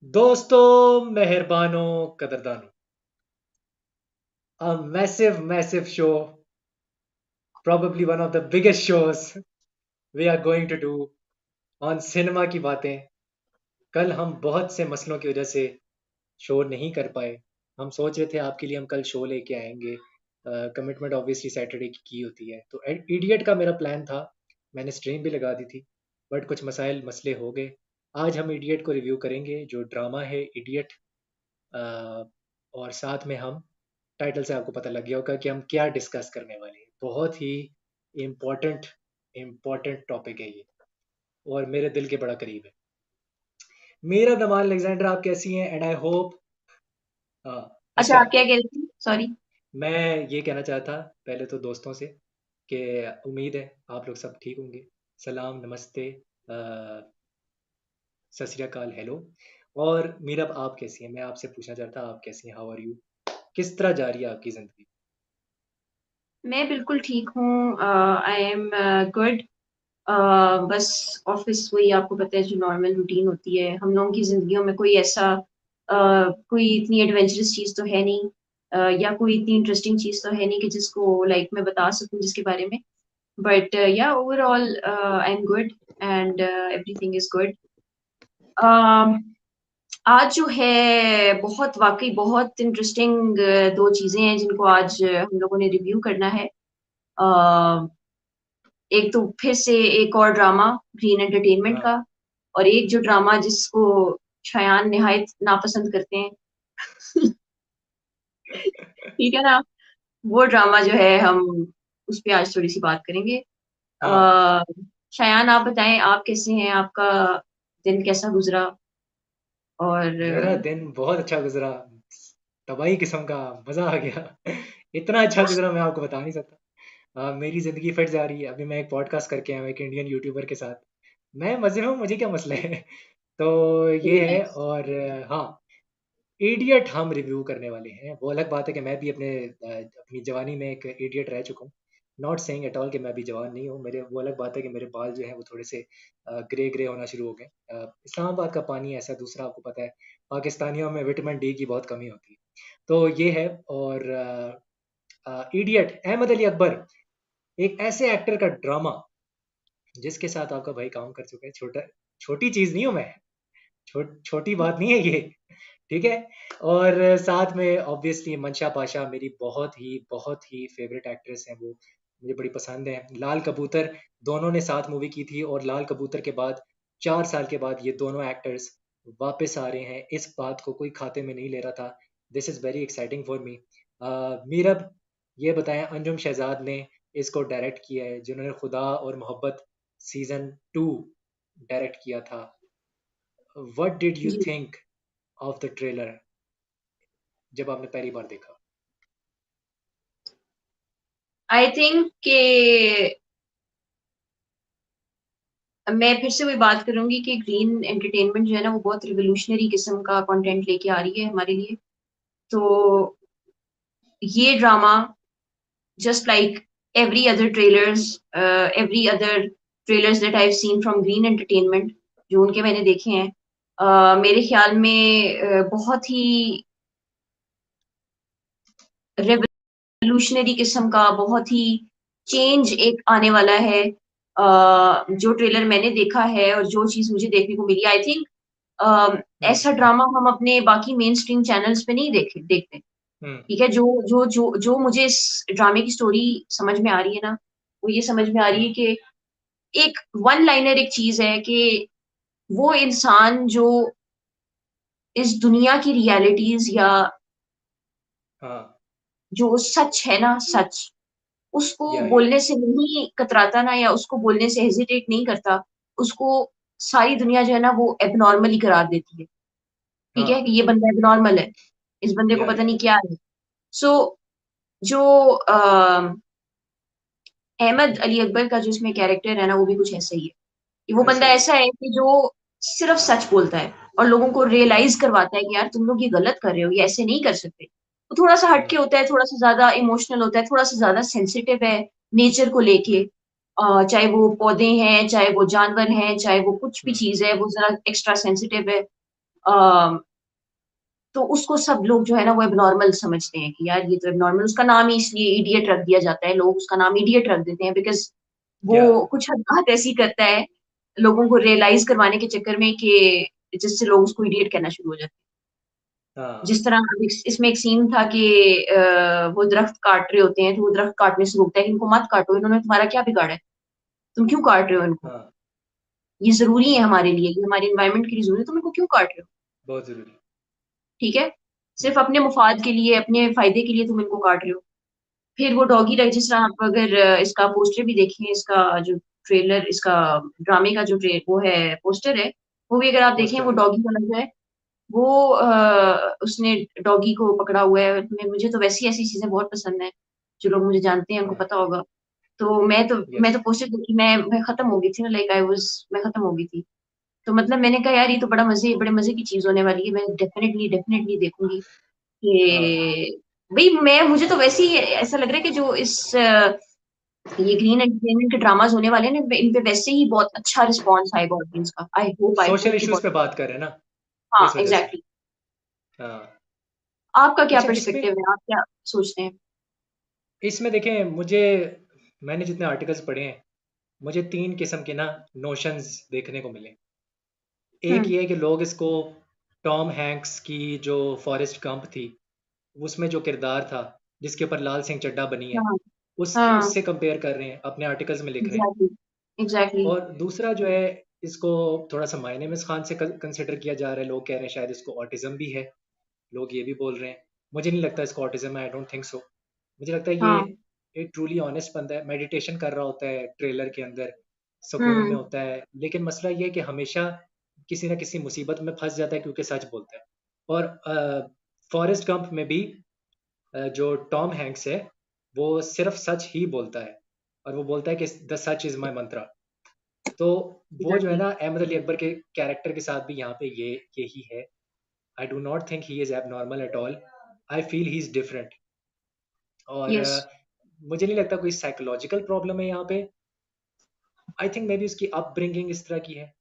दोस्तों, मेहरबानों, कदरदानों, a massive show, probably one of the biggest shows we are going to do on cinema की बातें। कल हम बहुत से मसलों की वजह से शो नहीं कर पाए। हम सोच रहे थे आपके लिए हम कल शो लेके आएंगे। कमिटमेंट ऑब्वियसली सैटरडे की होती है, तो इडियट का मेरा प्लान था। मैंने स्ट्रीम भी लगा दी थी, बट कुछ मसले हो गए। आज हम इडियट को रिव्यू करेंगे, जो ड्रामा है इडियट। और साथ में हम टाइटल से आपको पता लग गया होगा कि हम क्या डिस्कस करने वाले हैं। बहुत ही इम्पोर्टेंट इम्पोर्टेंट टॉपिक है ये, और मेरे दिल के बड़ा करीब है। मेरा दमान अलेक्जेंडर, आप कैसी हैं? And I hope. अच्छा, अच्छा, आप क्या कह रही थी? सॉरी। मैं ये कहना चाहता पहले तो दोस्तों से कि उम्मीद है आप लोग सब ठीक होंगे। सलाम, नमस्ते, सत श्री अकाल, हेलो। और मीरब, आप कैसी हैं? मैं आपसे पूछना चाहता, आप कैसी हैं? How are you? किस तरह जा रही है आपकी ज़िंदगी? मैं बिल्कुल ठीक हूँ। I am good. बस ऑफिस, वही आपको पता है जो नॉर्मल रूटीन होती है हम लोगों की जिंदगियों में। कोई ऐसा कोई इतनी एडवेंचरस चीज़ तो है नहीं, या कोई इतनी इंटरेस्टिंग चीज़ तो है नहीं कि जिसको लाइक मैं बता सकूं जिसके बारे में। बट या overall I am good and everything is good. आज जो है बहुत वाकई बहुत इंटरेस्टिंग दो चीजें हैं जिनको आज हम लोगों ने रिव्यू करना है। अ, एक तो फिर से एक और ड्रामा ग्रीन एंटरटेनमेंट हाँ। का, और एक जो ड्रामा जिसको शयान निहायत नापसंद करते हैं। ठीक है ना? वो ड्रामा जो है हम उस पे आज थोड़ी सी बात करेंगे। हाँ, अ, शयान, आप बताएं, आप कैसे हैं? आपका दिन कैसा गुजरा? और मेरा दिन बहुत अच्छा गुजरा। तबाही किस्म का, मजा आ गया। इतना अच्छा गुजरा मैं आपको बता नहीं सकता। मेरी जिंदगी फिट जा रही है। अभी मैं एक पॉडकास्ट करके आया हूँ एक इंडियन यूट्यूबर के साथ। मैं मजे में हूँ, मुझे क्या मसला है। तो ये है। और हाँ, इडियट हम रिव्यू करने वाले हैं। वो अलग बात है कि मैं भी अपनी जवानी में एक इडियट रह चुका हूँ। नॉट सेइंग एट ऑल कि मैं अभी जवान नहीं हूँ। मेरे वो अलग बात है कि मेरे बाल जो हैं वो थोड़े से ग्रे ग्रे होना शुरू हो गए। इस्लामाबाद का पानी ऐसा, दूसरा आपको पता है पाकिस्तानियों में विटामिन डी की बहुत कमी होती है। तो ये है। और इडियट, अहमद अली अकबर, एक ऐसे एक्टर का ड्रामा जिसके साथ आपका भाई काम कर चुका है। छोटी चीज नहीं हूँ मैं। छोटी बात नहीं है ये। ठीक है। और साथ में ऑब्वियसली मंशा पाशा, मेरी बहुत ही फेवरेट एक्ट्रेस हैं वो। मुझे बड़ी पसंद है। लाल कबूतर, दोनों ने साथ मूवी की थी, और लाल कबूतर के बाद 4 साल के बाद ये दोनों एक्टर्स वापस आ रहे हैं। इस बात को कोई खाते में नहीं ले रहा था। This is very exciting for me. Meerab, ये बताएं, अंजुम शहजाद ने इसको डायरेक्ट किया है, जिन्होंने खुदा और मोहब्बत सीजन 2 डायरेक्ट किया था। व्हाट डिड यू जी, थिंक ऑफ द ट्रेलर जब आपने पहली बार देखा? आई थिंक कि मैं फिर से वही बात करूंगी कि ग्रीन एंटरटेनमेंट जो है ना वो बहुत रिवोल्यूशनरी किस्म का कंटेंट लेके आ रही है हमारे लिए। तो ये drama, just like every other trailers every other trailers that I have seen from green entertainment, जो उनके मैंने देखे हैं, मेरे ख्याल में बहुत ही रेवोल्यूशनरी किस्म का, बहुत ही चेंज एक आने वाला है। जो ट्रेलर मैंने देखा है और जो चीज मुझे देखने को मिली, आई थिंक हम्म। ऐसा ड्रामा हम अपने बाकी मेन स्ट्रीम चैनल्स पे नहीं देखते। हम्म। ठीक है, जो मुझे इस ड्रामे की स्टोरी समझ में आ रही है ना, वो ये समझ में आ रही है हम्म। कि एक वन लाइनर एक चीज है कि वो इंसान जो इस दुनिया की रियलिटीज या हाँ। जो सच है ना, सच उसको या। बोलने से नहीं कतराता ना, या उसको बोलने से हेजिटेट नहीं करता, उसको सारी दुनिया जो है ना वो एबनॉर्मली करार देती है। ठीक है, हाँ। कि ये बंदा एबनॉर्मल है, इस बंदे को पता या। नहीं क्या है। सो जो अहमद अली अकबर का जो इसमें कैरेक्टर है ना, वो भी कुछ ऐसा ही है कि वो ऐसा बंदा ही है। ऐसा है कि जो सिर्फ सच बोलता है और लोगों को रियलाइज करवाता है कि यार तुम लोग ये गलत कर रहे हो, ये ऐसे नहीं कर सकते। वो थोड़ा सा हम्म। हटके होता है, थोड़ा सा ज्यादा इमोशनल होता है, थोड़ा सा ज्यादा सेंसिटिव है नेचर को लेके। चाहे वो पौधे हैं, चाहे वो जानवर हैं, चाहे वो कुछ भी हम्म। चीज है, वो जरा एक्स्ट्रा सेंसिटिव है। तो उसको सब लोग जो है ना वो एबनॉर्मल समझते हैं कि यार ये तो एबनॉर्मल, उसका नाम ही इसलिए इडियट रख दिया जाता है, लोग उसका नाम इडियट रख देते हैं बिकॉज वो या कुछ हरकत ऐसी करता है लोगों को रियलाइज करवाने के चक्कर में कि जिससे लोग उसको इडियट कहना शुरू हो जाते हैं। हाँ जिस तरह अब इसमें एक सीन था कि वो दरख्त काट रहे होते हैं, तो वो दरख्त काटने से रोकता है कि इनको मत काटो, इन्होंने तुम्हारा क्या बिगाड़ा है, तुम क्यों काट रहे हो इनको, हाँ ये जरूरी है हाँ, हमारे लिए, ये हमारे इन्वायरमेंट के लिए जरूरी है, तुम इनको क्यों काट रहे हो। बहुत जरूरी। ठीक है, हम्म, सिर्फ अपने मुफाद के लिए, अपने फायदे के लिए तुम इनको काट रहे हो। फिर वो डॉगी हम्म, रख, जिस तरह आप अगर इसका पोस्टर भी देखें, इसका जो ट्रेलर, इसका ड्रामे का जो वो है, पोस्टर है, वो भी अगर आप देखें, वो पोस्टर है। डॉगी वाला जो है, वो उसने डॉगी को पकड़ा हुआ है। मुझे तो वैसी ऐसी चीजें बहुत पसंद है, जो लोग मुझे जानते हैं उनको हाँ, पता होगा। तो मैं यस। तो पोस्टर देखी, मैं खत्म हो गई थी ना, लाइक आई वाज, मैं खत्म हो गई थी। तो मतलब मैंने कहा यार ये तो बड़े मजे की चीज होने वाली है, मैं डेफिनेटली डेफिनेटली देखूंगी हाँ, कि भाई, मैं मुझे तो वैसे ही ऐसा लग रहा है कि जो ये ग्रीन एंटरटेनमेंट के ड्रामाज होने वाले हैं ना, इन पे वैसे ही बहुत अच्छा रिस्पॉन्स आएगा ऑडियंस का। आई सोशल होप कि इश्यूज बहुत। पे बात कर रहे हैं ना, हाँ इस वजह से। एग्जैक्टली। हाँ। आपका क्या अच्छा, इसमें पर्सपेक्टिव है, आप क्या सोचते हैं। इसमें देखें, मैंने जितने आर्टिकल्स पढ़े हैं, मुझे तीन किस्म के ना नोशंस देखने को मिले। एक हम्म। ये है कि लोग इसको टॉम हैंक्स की जो फॉरेस्ट गंप थी, उसमें जो किरदार था, जिसके ऊपर लाल सिंह चड्ढा बनी है, हाँ उस हाँ, उससे कंपेयर कर रहे हैं, अपने आर्टिकल्स में लिख रहे हैं। Exactly exactly. और दूसरा जो है, इसको थोड़ा सा माय नेम इज खान से कंसिडर किया जा रहा है। लोग कह रहे हैं शायद इसको ऑटिज्म भी है, लोग ये भी बोल रहे हैं। मुझे नहीं लगता इसको ऑटिज्म है, आई डोंट थिंक सो। मुझे लगता है ये हाँ। एक ट्रूली ऑनेस्ट बंदा है, मेडिटेशन कर रहा होता है ट्रेलर के अंदर, सुकून में हम्म। होता है। लेकिन मसला ये है कि हमेशा किसी ना किसी मुसीबत में फंस जाता है क्योंकि सच बोलता है। और फॉरेस्ट गंप में भी जो टॉम हैंक्स है, वो सिर्फ सच ही बोलता है, और वो बोलता है कि द सच इज माई मंत्रा। तो वो जो है एग्जैक्टली। ना, अहमद अली अकबर के कैरेक्टर के साथ भी यहाँ पे यही है। I do not think he is abnormal at all, I feel he is different. और यस। मुझे नहीं लगता कोई साइकोलॉजिकल प्रॉब्लम है यहाँ पे। आई थिंक मे बी उसकी अपब्रिंगिंग इस तरह की है,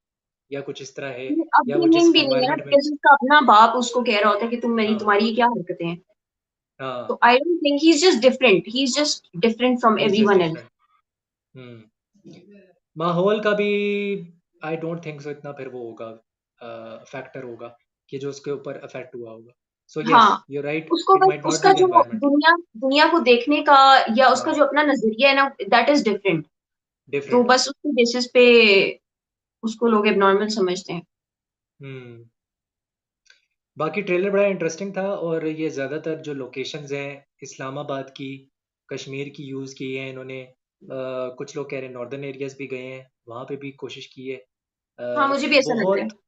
या कुछ इस तरह है, या वो अपब्रिंगिंग जिस भी नहीं है ना, एनवायरनमेंट में। बिकॉज उसका अपना बाप उसको कह रहा होता है कि हाँ तुम्हारी ये क्या हरकतें हैं। तो हाँ, I don't think, he is just different, he is just different from he is just everyone else. Different. माहौल का भी आई डोंट थिंक सो इतना फिर वो होगा, फैक्टर होगा कि जो उसके ऊपर अफेक्ट हुआ होगा। सो यस, हाँ, यू राइट, उसको इट बस माइट नॉट उसका बी द जो एनवायरनमेंट। दुनिया दुनिया को देखने का, या उसका हाँ, जो अपना नजरिया है ना, दैट इज डिफरेंट। तो डिफरेंट। बस उसके बेसिस पे उसको लोग एबनॉर्मल समझते हैं। हम्म। बाकी ट्रेलर बड़ा इंटरेस्टिंग था, और ये ज़्यादातर जो लोकेशंस हैं इस्लामाबाद की, कश्मीर की यूज़ की हैं इन्होंने। कुछ लोग कह रहे हैं नॉर्दर्न एरियाज भी गए हैं, वहाँ पे भी कोशिश की है। हाँ, मुझे भी ऐसा लगता है। बहुत।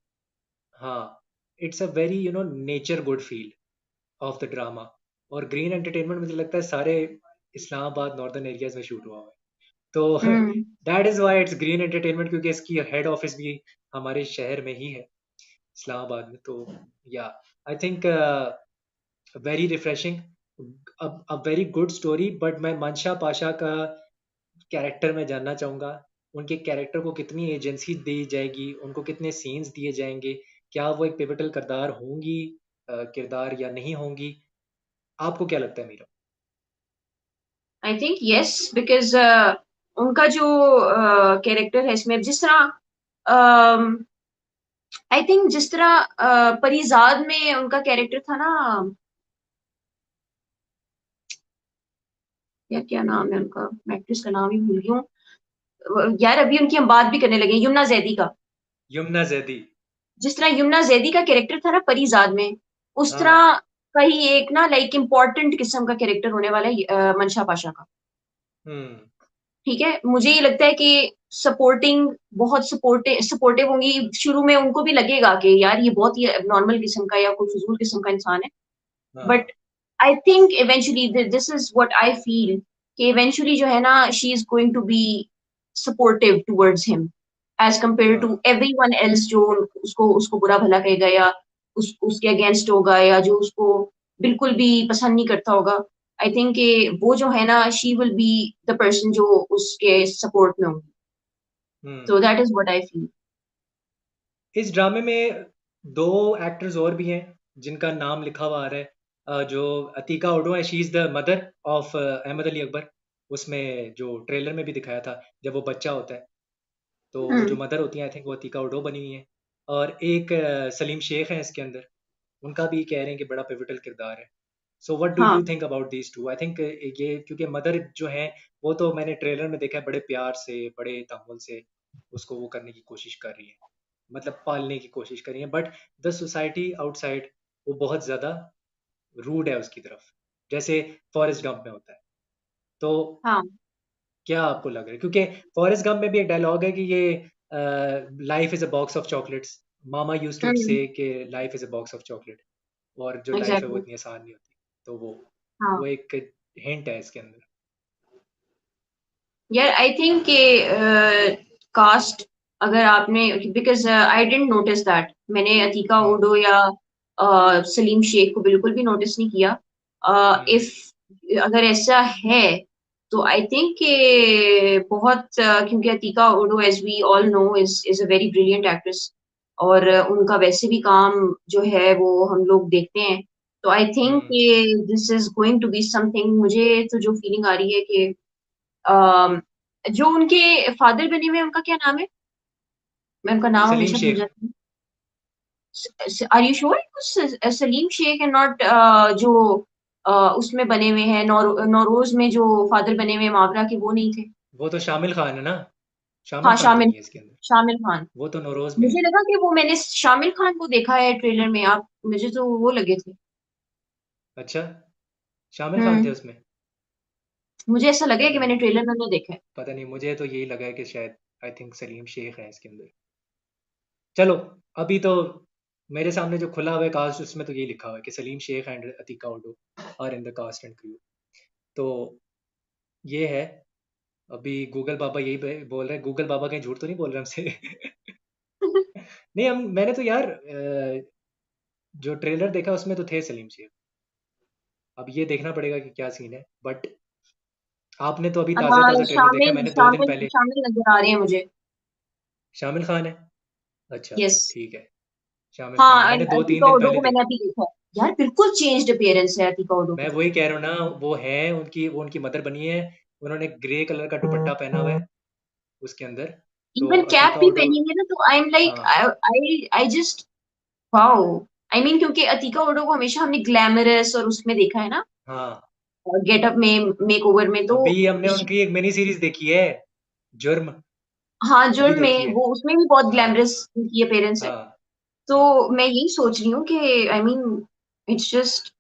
हाँ, it's a very nature good feel of the drama. और ग्रीन एंटरटेनमेंट मुझे लगता है सारे इस्लामाबाद नॉर्दर्न एरियाज में शूट हुआ हुआ है। तो हम्म। That is why it's green entertainment, क्योंकि इसकी हेड ऑफिस भी हमारे शहर में ही है, इस्लामाबाद में। तो या I think very refreshing, a very good story. But मैं मंशा पाशा का कैरेक्टर में जानना चाहूँगा, उनके कैरेक्टर को कितनी एजेंसी दी जाएगी, उनको कितने सीन्स दिए जाएंगे, क्या वो एक पिवटल किरदार होंगी, किरदार या नहीं होंगी। आपको क्या लगता है Meera? I think yes, because उनका जो कैरेक्टर है इसमें, जिस तरह आई थिंक, जिस तरह परिजाद में उनका कैरेक्टर था ना, या क्या नाम है उनका, मैं एक्ट्रेस का नाम ही भूल गई हूँ यार, अभी उनकी हम बात भी करने लगे, यमुना जैदी का। यमुना जैदी। जिस तरह यमुना जैदी का कैरेक्टर था ना परिजाद में, उस हाँ तरह का ही एक ना, लाइक इम्पोर्टेंट किस्म का कैरेक्टर होने वाला है मंशा पाशा का। हम्म ठीक है, मुझे ये लगता है कि सपोर्टिंग, बहुत सपोर्टिव होंगी। शुरू में उनको भी लगेगा कि यार ये बहुत ही नॉर्मल किस्म का या कोई फजूल किस्म का इंसान है, हाँ but I think eventually, this is what I feel, कि इवेंचुअली जो है ना, she is going to be supportive towards him as compare to हाँ एवरीवन एल्स, जो उसको उसको बुरा भला कहेगा, या उसके अगेंस्ट होगा, या जो उसको बिल्कुल भी पसंद नहीं करता होगा। आई थिंक वो जो है ना, she will be the person जो उसके सपोर्ट में होगी। हम्म। तो that is what I feel. इस ड्रामे में दो एक्टर्स और भी हैं जिनका नाम लिखा हुआ आ रहा है। जो अतीका उडो है, she is the mother of Ahmed Ali Akbar. उसमें जो ट्रेलर में भी दिखाया था, जब वो बच्चा होता है, तो वो जो हम्म। मदर होती हैं, आई थिंक वो अतीका उडो बनी हुई है। और एक सलीम शेख है इसके अंदर, उनका भी कह रहे हैं कि बड़ा पिवटल किरदार है। सो व्हाट डू यू हाँ think about these two? I think ये, क्योंकि मदर जो है, वो तो मैंने ट्रेलर में देखा है, बड़े प्यार से, बड़े तम्मुल से उसको वो करने की कोशिश कर रही है, मतलब पालने की कोशिश कर रही है। बट द सोसाइटी आउटसाइड, वो बहुत ज्यादा रूड है उसकी तरफ, जैसे फॉरेस्ट गंप में होता है। तो हाँ। क्या आपको लग रहा है? क्योंकि फॉरेस्ट गंप में भी एक डायलॉग है कि ये life is a box of chocolates, mama used to say hmm. कि life is a box of chocolate, और जो लाइफ है वो एग्जैक्टली। इतनी आसान नहीं होती। तो वो हाँ एक हिंट है इसके अंदर। यार, आई थिंक कि कास्ट, अगर आपने, because I dent notice that, मैंने अतीका हम्म। ओडो या सलीम शेख को बिल्कुल भी नोटिस नहीं किया। हम्म। इफ अगर ऐसा है तो आई थिंक कि बहुत क्योंकि Atiqa Odho, as we all know, is a very brilliant actress, और उनका वैसे भी काम जो है वो हम लोग देखते हैं। तो आई थिंक हम्म। कि this is going to be something. मुझे तो जो फीलिंग आ रही है कि अम, जो उनके फादर बने हुए हैं, उनका क्या नाम है? मैं उनका नाम सलीम हमेशा भूल शेख। जाती हूँ। Are you sure? Saleem Sheikh and not जो उसमें बने हुए हैं, नौरोज में जो फादर बने हुए हैं मावरा के, वो नहीं थे? वो तो शामिल खान है ना, शामिल हाँ, खान तो शामिल, नहीं है इसके अंदर। शामिल खान। वो तो नौरोज में है। मुझे लगा कि वो, मैंने शामिल खान को देखा है ट्रेलर में, आप, मुझे तो वो लगे थे। अच्छा, शामिल खान थे हम्म। उसमें? मुझे ऐसा लगे कि पता मैंने नहीं, ट्रेलर में उन्हें देखा है। पता नहीं, मुझे तो यही लगा है कि शायद, आई थिंक सलीम शेख है इसके अंदर। चलो, अभी तो मेरे सामने जो खुला हुआ है कास्ट, उसमें तो यही लिखा हुआ है कि Saleem Sheikh and Atiqa Odho are in the cast and crew. तो ये है। अभी गूगल बाबा यही बोल रहे हैं, गूगल बाबा कहीं झूठ तो नहीं बोल रहे हमसे? नहीं, हम मैंने तो यार जो ट्रेलर देखा उसमें तो थे सलीम शेख। अब ये देखना पड़ेगा कि क्या सीन है, बट आपने तो अभी ताज़ा ताज़ा ट्रेलर देखा है, शामिल मैंने 2 दिन शामिल पहले। शामिल नजर आ रहे हैं मुझे। शामिल खान है? अच्छा, यस। ठीक है। शामिल खान है, हाँ, मैंने दो तीन अतिका दिन ओडो पहले को मैंने देखा। अभी देखा है यार, बिल्कुल चेंज्ड अपीयरेंस है अतिका ओडो मैं की। वही कह रहा हूँ ना, वो है उनकी, वो उनकी मदर बनी है। उन्होंने ग्रे कलर का दुपट्टा पहना हुआ है उसके अंदर। तो इवन कैप अतीका भी उडो, पहनी है ना, तो आई एम लाइक, हाँ I I just, wow. I mean क्योंकि अतिका ओडो को हमेशा हमने ग्लैमरस और उसमें देखा है ना, हाँ। गेटअप में, मेक ओवर में, तो अभी हमने उनकी एक मिनी सीरीज देखी है, जुर्म। हाँ, अभी जुर्म देखी में, है। वो उसमें भी बहुत हाँ। ग्लैमरस उनकी अपीयरेंस है। हाँ। हाँ। तो मैं यही सोच रही हूँ कि आई मीन इट्स जस्ट,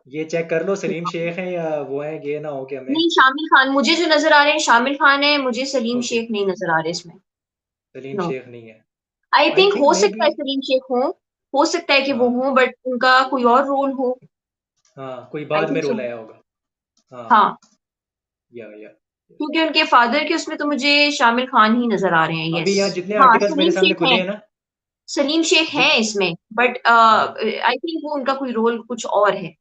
ये चेक कर लो सलीम शेख है या वो है, ये ना हो कि हमें। नहीं, शामिल खान मुझे जो नजर आ रहे हैं, शामिल खान है, मुझे सलीम ओके, शेख नहीं नजर आ रहे इसमें। सलीम नो, शेख नहीं है। आई आई थिंक थिंक हो मे सकता बी। है सलीम शेख हो सकता है कि वो हाँ। हो, बट उनका कोई और रोल हो। हाँ, कोई आई बाद में थिंक सो। रोल आया होगा। हाँ। हाँ, या क्योंकि उनके फादर के उसमें तो मुझे शामिल खान ही नजर आ रहे हैं। अभी यस। यहाँ जितने हाँ, आर्टिकल्स मेरे सलीम सामने शेख खुले हैं, हैं ना, सलीम शेख हैं जित इसमें, बट हाँ। आई थिंक वो, उनका कोई रोल कुछ और है।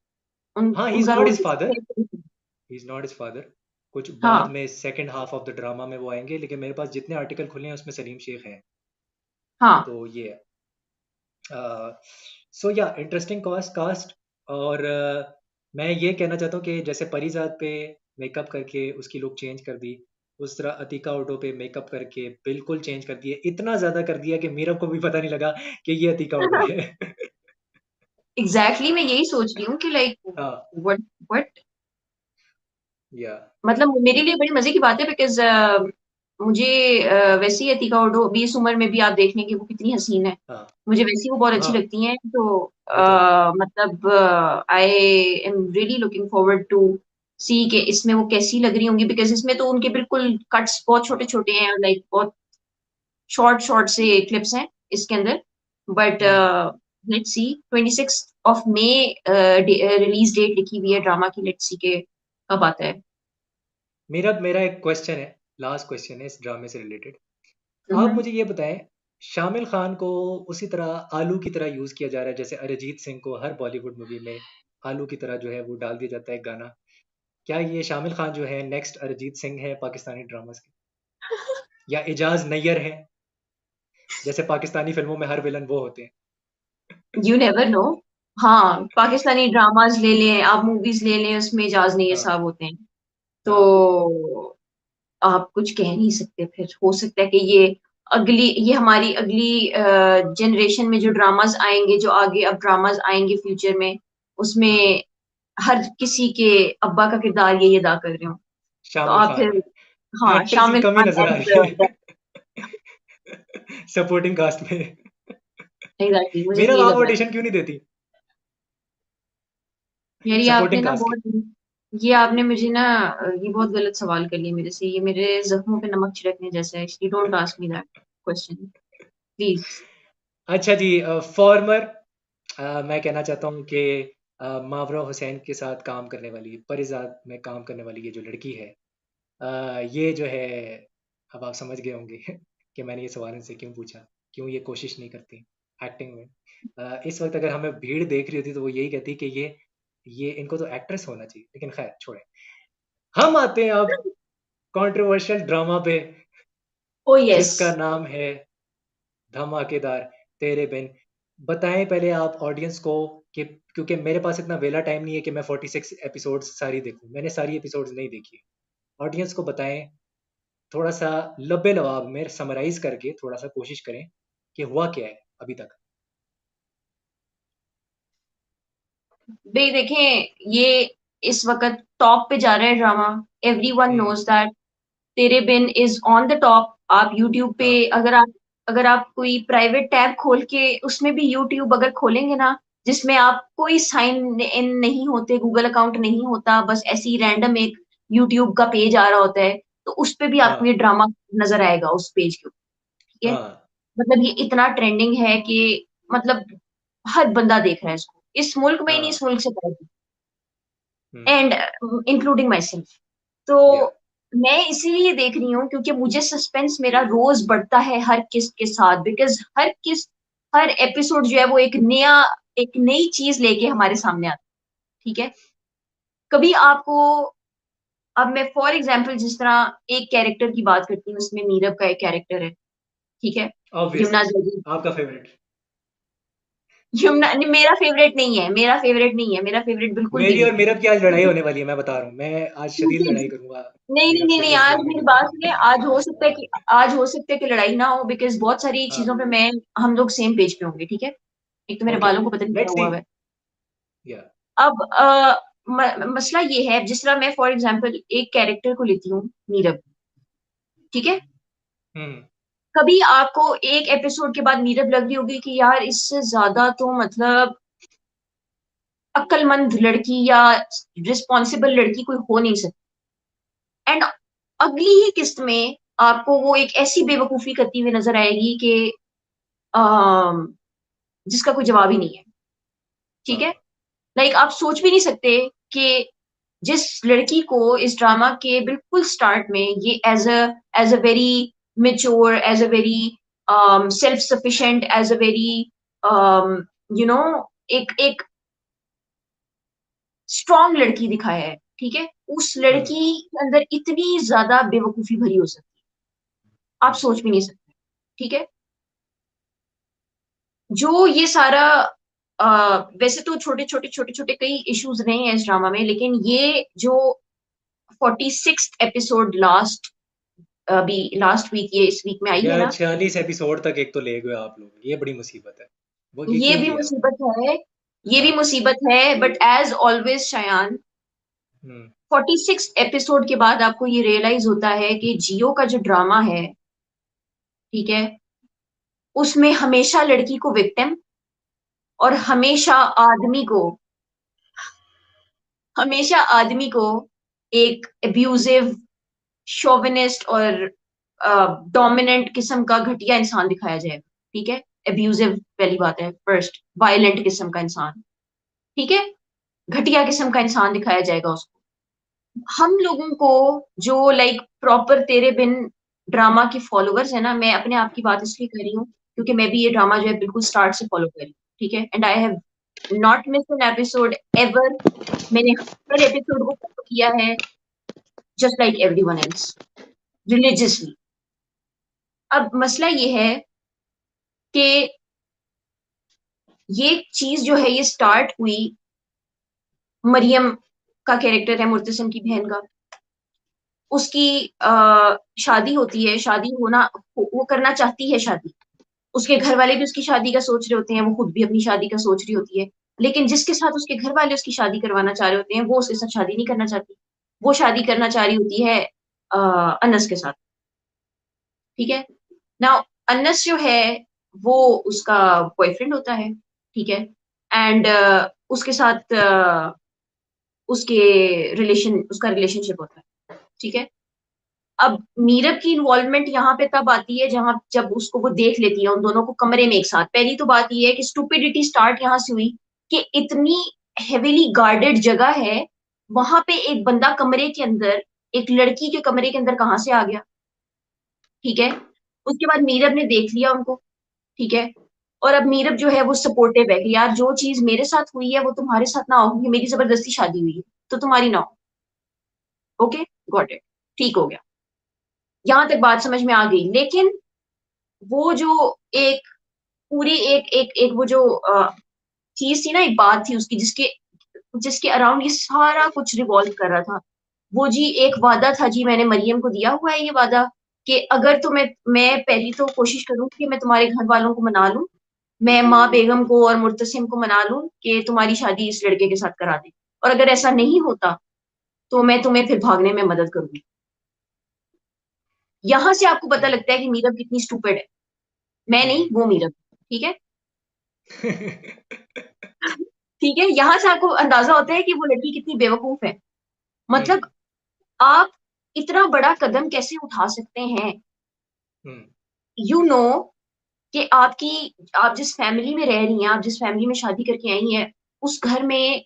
हाँ, ही इज उनका नॉट रोल हिज कुछ फादर, है। He is not his father. कुछ बाद हाँ में second half of the drama में वो आएंगे, लेकिन मेरे पास जितने आर्टिकल खुले हैं उसमें सलीम शेख है। हाँ। तो ये है। सो या इंटरेस्टिंग कास्ट कास्ट। और मैं ये कहना चाहता हूँ कि जैसे परिजात पे मेकअप करके उसकी लुक चेंज कर दी, उस तरह अतिका ओडो पे मेकअप करके बिल्कुल चेंज कर दिया, इतना ज्यादा कर दिया कि मीरा को भी पता नहीं लगा कि ये अतिका ओडो है। एग्जैक्टली, मैं यही सोच रही हूँ कि लाइक, हाँ। व्हाट व्हाट, या। मतलब मेरे लिए बड़ी मजे की बात है, बिकॉज मुझे वैसे ही अतिका ओडो अभी इस उम्र में भी आप देख लें कि वो कितनी हसीन है। हाँ। मुझे वैसे ही वो बहुत अच्छी हाँ, लगती हैं, तो वो तो है। मतलब I am really looking forward to see के इसमें वो कैसी लग रही होंगी, बिकॉज इसमें तो उनके बिल्कुल कट्स बहुत छोटे हाँ। छोटे हैं, लाइक बहुत शॉर्ट शॉर्ट से क्लिप्स हैं इसके अंदर। But hmm. Let's see, 26 release date लिखी हुई है ड्रामा की, लेट्स सी के कब आता है। मेरा मेरा एक क्वेश्चन है, लास्ट क्वेश्चन है इस ड्रामे से रिलेटेड। आप हम्म। मुझे ये बताएं, शामिल खान को उसी तरह आलू की तरह यूज किया जा रहा है जैसे अरिजीत सिंह को हर बॉलीवुड मूवी में आलू की तरह जो है वो डाल दिया जाता है गाना। क्या ये शामिल खान जो है नेक्स्ट अरिजीत सिंह है पाकिस्तानी ड्रामास के, या एजाज नैयर है? जैसे पाकिस्तानी फिल्मों में हर विलन वो होते हैं। You never know. हाँ, पाकिस्तानी ड्रामाज ले लें, आप मूवीज ले लें, उसमें एजाज नहीं, ये हाँ सब होते हैं। हाँ। तो आप कुछ कह नहीं सकते। फिर हो सकता है कि ये हमारी अगली जनरेशन में जो ड्रामाज आएंगे, जो आगे अब ड्रामाज आएंगे फ्यूचर में, हम्म, उसमें हर किसी के अब्बा का किरदार यही अदा कर रहे हो। तो शामिर आप खान फिर, है। हाँ, एक्टर्स की शामिर कमी खान नजर आ एंड रही है सपोर्टिंग कास्ट में। एग्जैक्टली, मुझे मेरा भी ये आप करना है। ऑडिशन क्यों नहीं देती? यार ये आपने सपोर्टिंग ना कास्ट की। बहुत ये आपने मुझे ना ये बहुत गलत सवाल कर लिया मेरे से। ये मेरे जख्मों पे नमक छिड़कने जैसा है, इसलिए don't ask me that question please. अच्छा जी, फॉर्मर, मैं कहना चाहता हूँ कि मावरा हुसैन के साथ काम करने वाली, परिजात में काम करने वाली ये जो लड़की है, ये जो है, अब आप समझ गए होंगे कि मैंने ये सवाल इनसे क्यों पूछा, क्यों ये कोशिश नहीं करती एक्टिंग में। इस वक्त अगर हमें भीड़ देख रही होती तो वो यही कहती कि ये इनको तो एक्ट्रेस होना चाहिए, लेकिन खैर छोड़े। हम आते हैं अब कंट्रोवर्शियल ड्रामा पे, ओ यस। जिसका नाम है धमाकेदार तेरे बिन। बताएं पहले आप ऑडियंस को कि, क्योंकि मेरे पास इतना वेला टाइम नहीं है कि मैं 46 एपिसोड्स सारी देखूं, मैंने सारी एपिसोड्स नहीं देखी है। ऑडियंस को बताएं, थोड़ा सा लबे लवाब में समराइज करके थोड़ा सा कोशिश करें कि हुआ क्या है अभी तक। भाई देखें, ये इस वक्त टॉप पे जा रहा है drama. Everyone hmm. Knows that Tere Bin is on the top. आप यूट्यूब पे, हाँ अगर आप कोई प्राइवेट टैब खोल के उसमें भी यूट्यूब अगर खोलेंगे ना, जिसमें आप कोई साइन इन नहीं होते, गूगल अकाउंट नहीं होता, बस ऐसे ही रैंडम एक यूट्यूब का पेज आ रहा होता है, तो उस पे भी आपको ये हाँ ड्रामा नजर आएगा उस पेज के ऊपर। ठीक है। हाँ। मतलब ये इतना ट्रेंडिंग है कि मतलब हर बंदा देख रहा है इसको, इस मुल्क में ही नहीं, इस हाँ। मुल्क से बाहर, हम्म। And including myself. तो या। मैं इसीलिए देख रही हूँ क्योंकि मुझे सस्पेंस मेरा रोज बढ़ता है हर किस्त के साथ, बिकॉज हर एपिसोड जो है वो एक नई चीज लेके हमारे सामने आता है। ठीक है। कभी आपको, अब मैं फॉर एग्जाम्पल जिस तरह एक कैरेक्टर की बात करती हूँ, उसमें नीरव का एक कैरेक्टर है। ठीक है। ऑब्वियसली। यमुना जगी। आपका फेवरेट। यमुना नहीं, मेरा फेवरेट नहीं है, मेरा फेवरेट नहीं है, मेरा फेवरेट बिल्कुल भी मेरी और नहीं है। मीरब की आज लड़ाई होने वाली है, मैं बता रहा हूँ, मैं आज शदीद लड़ाई करूंगा नहीं नहीं मीरब नहीं से नहीं, इस आज ड्रामे मेरी के ऊपर। बात सुनिए। आज हो सकता है कि लड़ाई ना हो, बिकॉज बहुत सारी हाँ। चीजों पे मैं हम लोग सेम पेज पे होंगे। ठीक है। एक तो मेरे ओके, बालों को पता नहीं क्या लेट्स सी। हुआ है। या। अब मसला ये है, जिस तरह मैं फॉर एग्जांपल एक कैरेक्टर को लेती हूँ, नीरव। ठीक है। हम्म। कभी आपको एक एपिसोड के बाद नीरव लग रही होगी कि यार इससे ज्यादा तो मतलब अक्लमंद लड़की या रिस्पॉन्सिबल लड़की कोई हो नहीं सकती। एंड अगली ही किस्त में आपको वो एक ऐसी बेवकूफी करती हुई नजर आएगी कि अम, जिसका कोई जवाब ही नहीं है। ठीक है। हाँ लाइक आप सोच भी नहीं सकते कि जिस लड़की को इस ड्रामा के बिल्कुल स्टार्ट में ये as a very mature, as a very self sufficient, as a very you know एक एक स्ट्रॉन्ग लड़की दिखाया है। ठीक है। उस हम्म लड़की के अंदर इतनी ज्यादा बेवकूफी भरी हो सकती है, आप हम्म। सोच भी नहीं सकते। ठीक है। जो ये सारा वैसे तो छोटे छोटे कई इश्यूज रहे हैं इस ड्रामा में, लेकिन ये जो 46 एपिसोड अभी लास्ट वीक, ये इस वीक में आई है यार ना, 46 एपिसोड तक एक तो ले गए आप लोग, ये बड़ी मुसीबत है। वो ये ये क्यों भी किया आपने? मुसीबत है। ये भी हाँ। मुसीबत है, but as always Shayan, hmm 46 episode के बाद आपको ये रियलाइज होता है कि जियो का जो ड्रामा है, ठीक है, उसमें हमेशा लड़की को विक्टिम और हमेशा आदमी को एक एब्यूजिव, शोविनिस्ट और डोमिनेंट किस्म का घटिया इंसान दिखाया जाएगा। ठीक है। एब्यूजिव पहली बात है, फर्स्ट वायलेंट किस्म का इंसान। ठीक है। घटिया किस्म का इंसान दिखाया जाएगा उसको। हम लोगों को जो लाइक प्रॉपर तेरे बिन ड्रामा की फॉलोअर्स है ना, मैं अपने आप की बात इसलिए कर रही हूँ क्योंकि मैं भी ये ड्रामा जो है बिल्कुल स्टार्ट से फॉलो कर रही हूँ। ठीक है। And I have not miss an episode ever. मैंने हर एपिसोड को फॉलो किया है, just like everyone else, religiously. अब मसला ये है कि ये चीज जो है ये स्टार्ट हुई, मरियम का कैरेक्टर है मुर्तसिम की बहन का, उसकी शादी होती है, शादी होना, वो करना चाहती है शादी, उसके घर वाले भी उसकी शादी का सोच रहे होते हैं, वो खुद भी अपनी शादी का सोच रही होती है, लेकिन जिसके साथ उसके घर वाले उसकी शादी करवाना चाह रहे होते हैं वो उसके साथ शादी नहीं करना चाहती, वो शादी करना चाह रही होती है अनस के साथ। ठीक है ना। अनस जो है वो उसका बॉयफ्रेंड होता है, ठीक है, एंड उसके साथ उसके उसका रिलेशनशिप होता है, ठीक है। अब मीरब की इन्वॉल्वमेंट यहाँ पे तब आती है जब उसको वो देख लेती है उन दोनों को कमरे में एक साथ। पहली तो बात ये है कि स्टुपिडिटी स्टार्ट यहाँ से हुई कि इतनी हेविली गार्डेड जगह है, वहां पे एक बंदा कमरे के अंदर, एक लड़की के कमरे के अंदर कहाँ से आ गया? ठीक है। उसके बाद मीरब ने देख लिया उनको, ठीक है। और अब मीरब जो है वो सपोर्टिव है कि यार जो चीज मेरे साथ हुई है वो तुम्हारे साथ ना हो, मेरी जबरदस्ती शादी हुई है तो तुम्हारी ना हो। ओके, गॉट इट, ठीक हो गया, यहां तक बात समझ में आ गई। लेकिन वो जो एक पूरी एक वो जो चीज थी ना, एक बात थी उसकी जिसके जिसके अराउंड ये सारा कुछ रिवॉल्व कर रहा था, वो जी एक वादा था जी, मैंने मरियम को दिया हुआ है ये वादा कि अगर तुम्हें, मैं पहली तो कोशिश करूंगी कि मैं तुम्हारे घर वालों को मना लूं, मैं माँ बेगम को और मुर्तसिम को मना लूं कि तुम्हारी शादी इस लड़के के साथ करा दे, और अगर ऐसा नहीं होता तो मैं तुम्हें फिर भागने में मदद करूंगी। यहां से आपको पता हम्म। लगता है कि मीरब कितनी स्टूपिड है। मैं नहीं, हम्म। वो मीरब। ठीक है। ठीक है, यहां से आपको अंदाजा होता है कि वो लड़की कितनी बेवकूफ है। हम्म। मतलब आप इतना बड़ा कदम कैसे उठा सकते हैं? हम्म। यू नो कि आप जिस फैमिली में रह रही हैं, आप जिस फैमिली में शादी करके आई हैं, उस घर में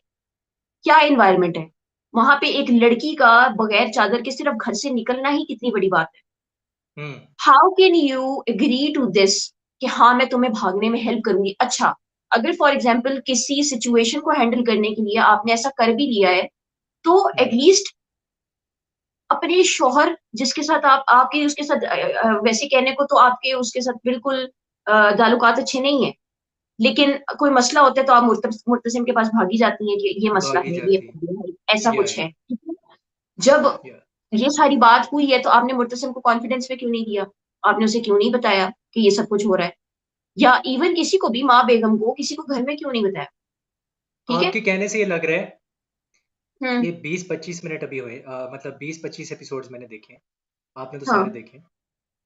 क्या एनवायरनमेंट है? वहां पे एक लड़की का बगैर चादर के सिर्फ घर से निकलना ही कितनी बड़ी बात है। हम्म। How can you agree to this कि हाँ मैं तुम्हें भागने में हेल्प करूंगी? अच्छा, अगर फॉर एग्जाम्पल किसी सिचुएशन को हैंडल करने के लिए आपने ऐसा कर भी लिया है, तो हम्म। एटलीस्ट अपने शोहर जिसके साथ आप आपके उसके साथ वैसे कहने को तो आपके उसके साथ बिल्कुल ताल्लुकात अच्छे नहीं है, लेकिन कोई मसला होता है तो आप मुर्तसिम के पास भागी जाती हैं कि ये मसला भागी है, ये जाती। प्रॉब्लम है, ऐसा कुछ या। है, ठीक है? जब या। ये सारी बात हुई है तो आपने मुर्तसिम को कॉन्फिडेंस में क्यों नहीं दिया? आपने उसे क्यों नहीं बताया कि ये सब कुछ हो रहा है? या इवन किसी को भी, माँ बेगम को, किसी को घर में क्यों नहीं बताया? ठीक है। आपके कहने से ये लग रहा है, हम्म। ये 20-25 मिनट अभी हुए, मतलब 20-25 एपिसोड्स मैंने देखे हैं, आपने तो सारे हाँ। देखे हैं।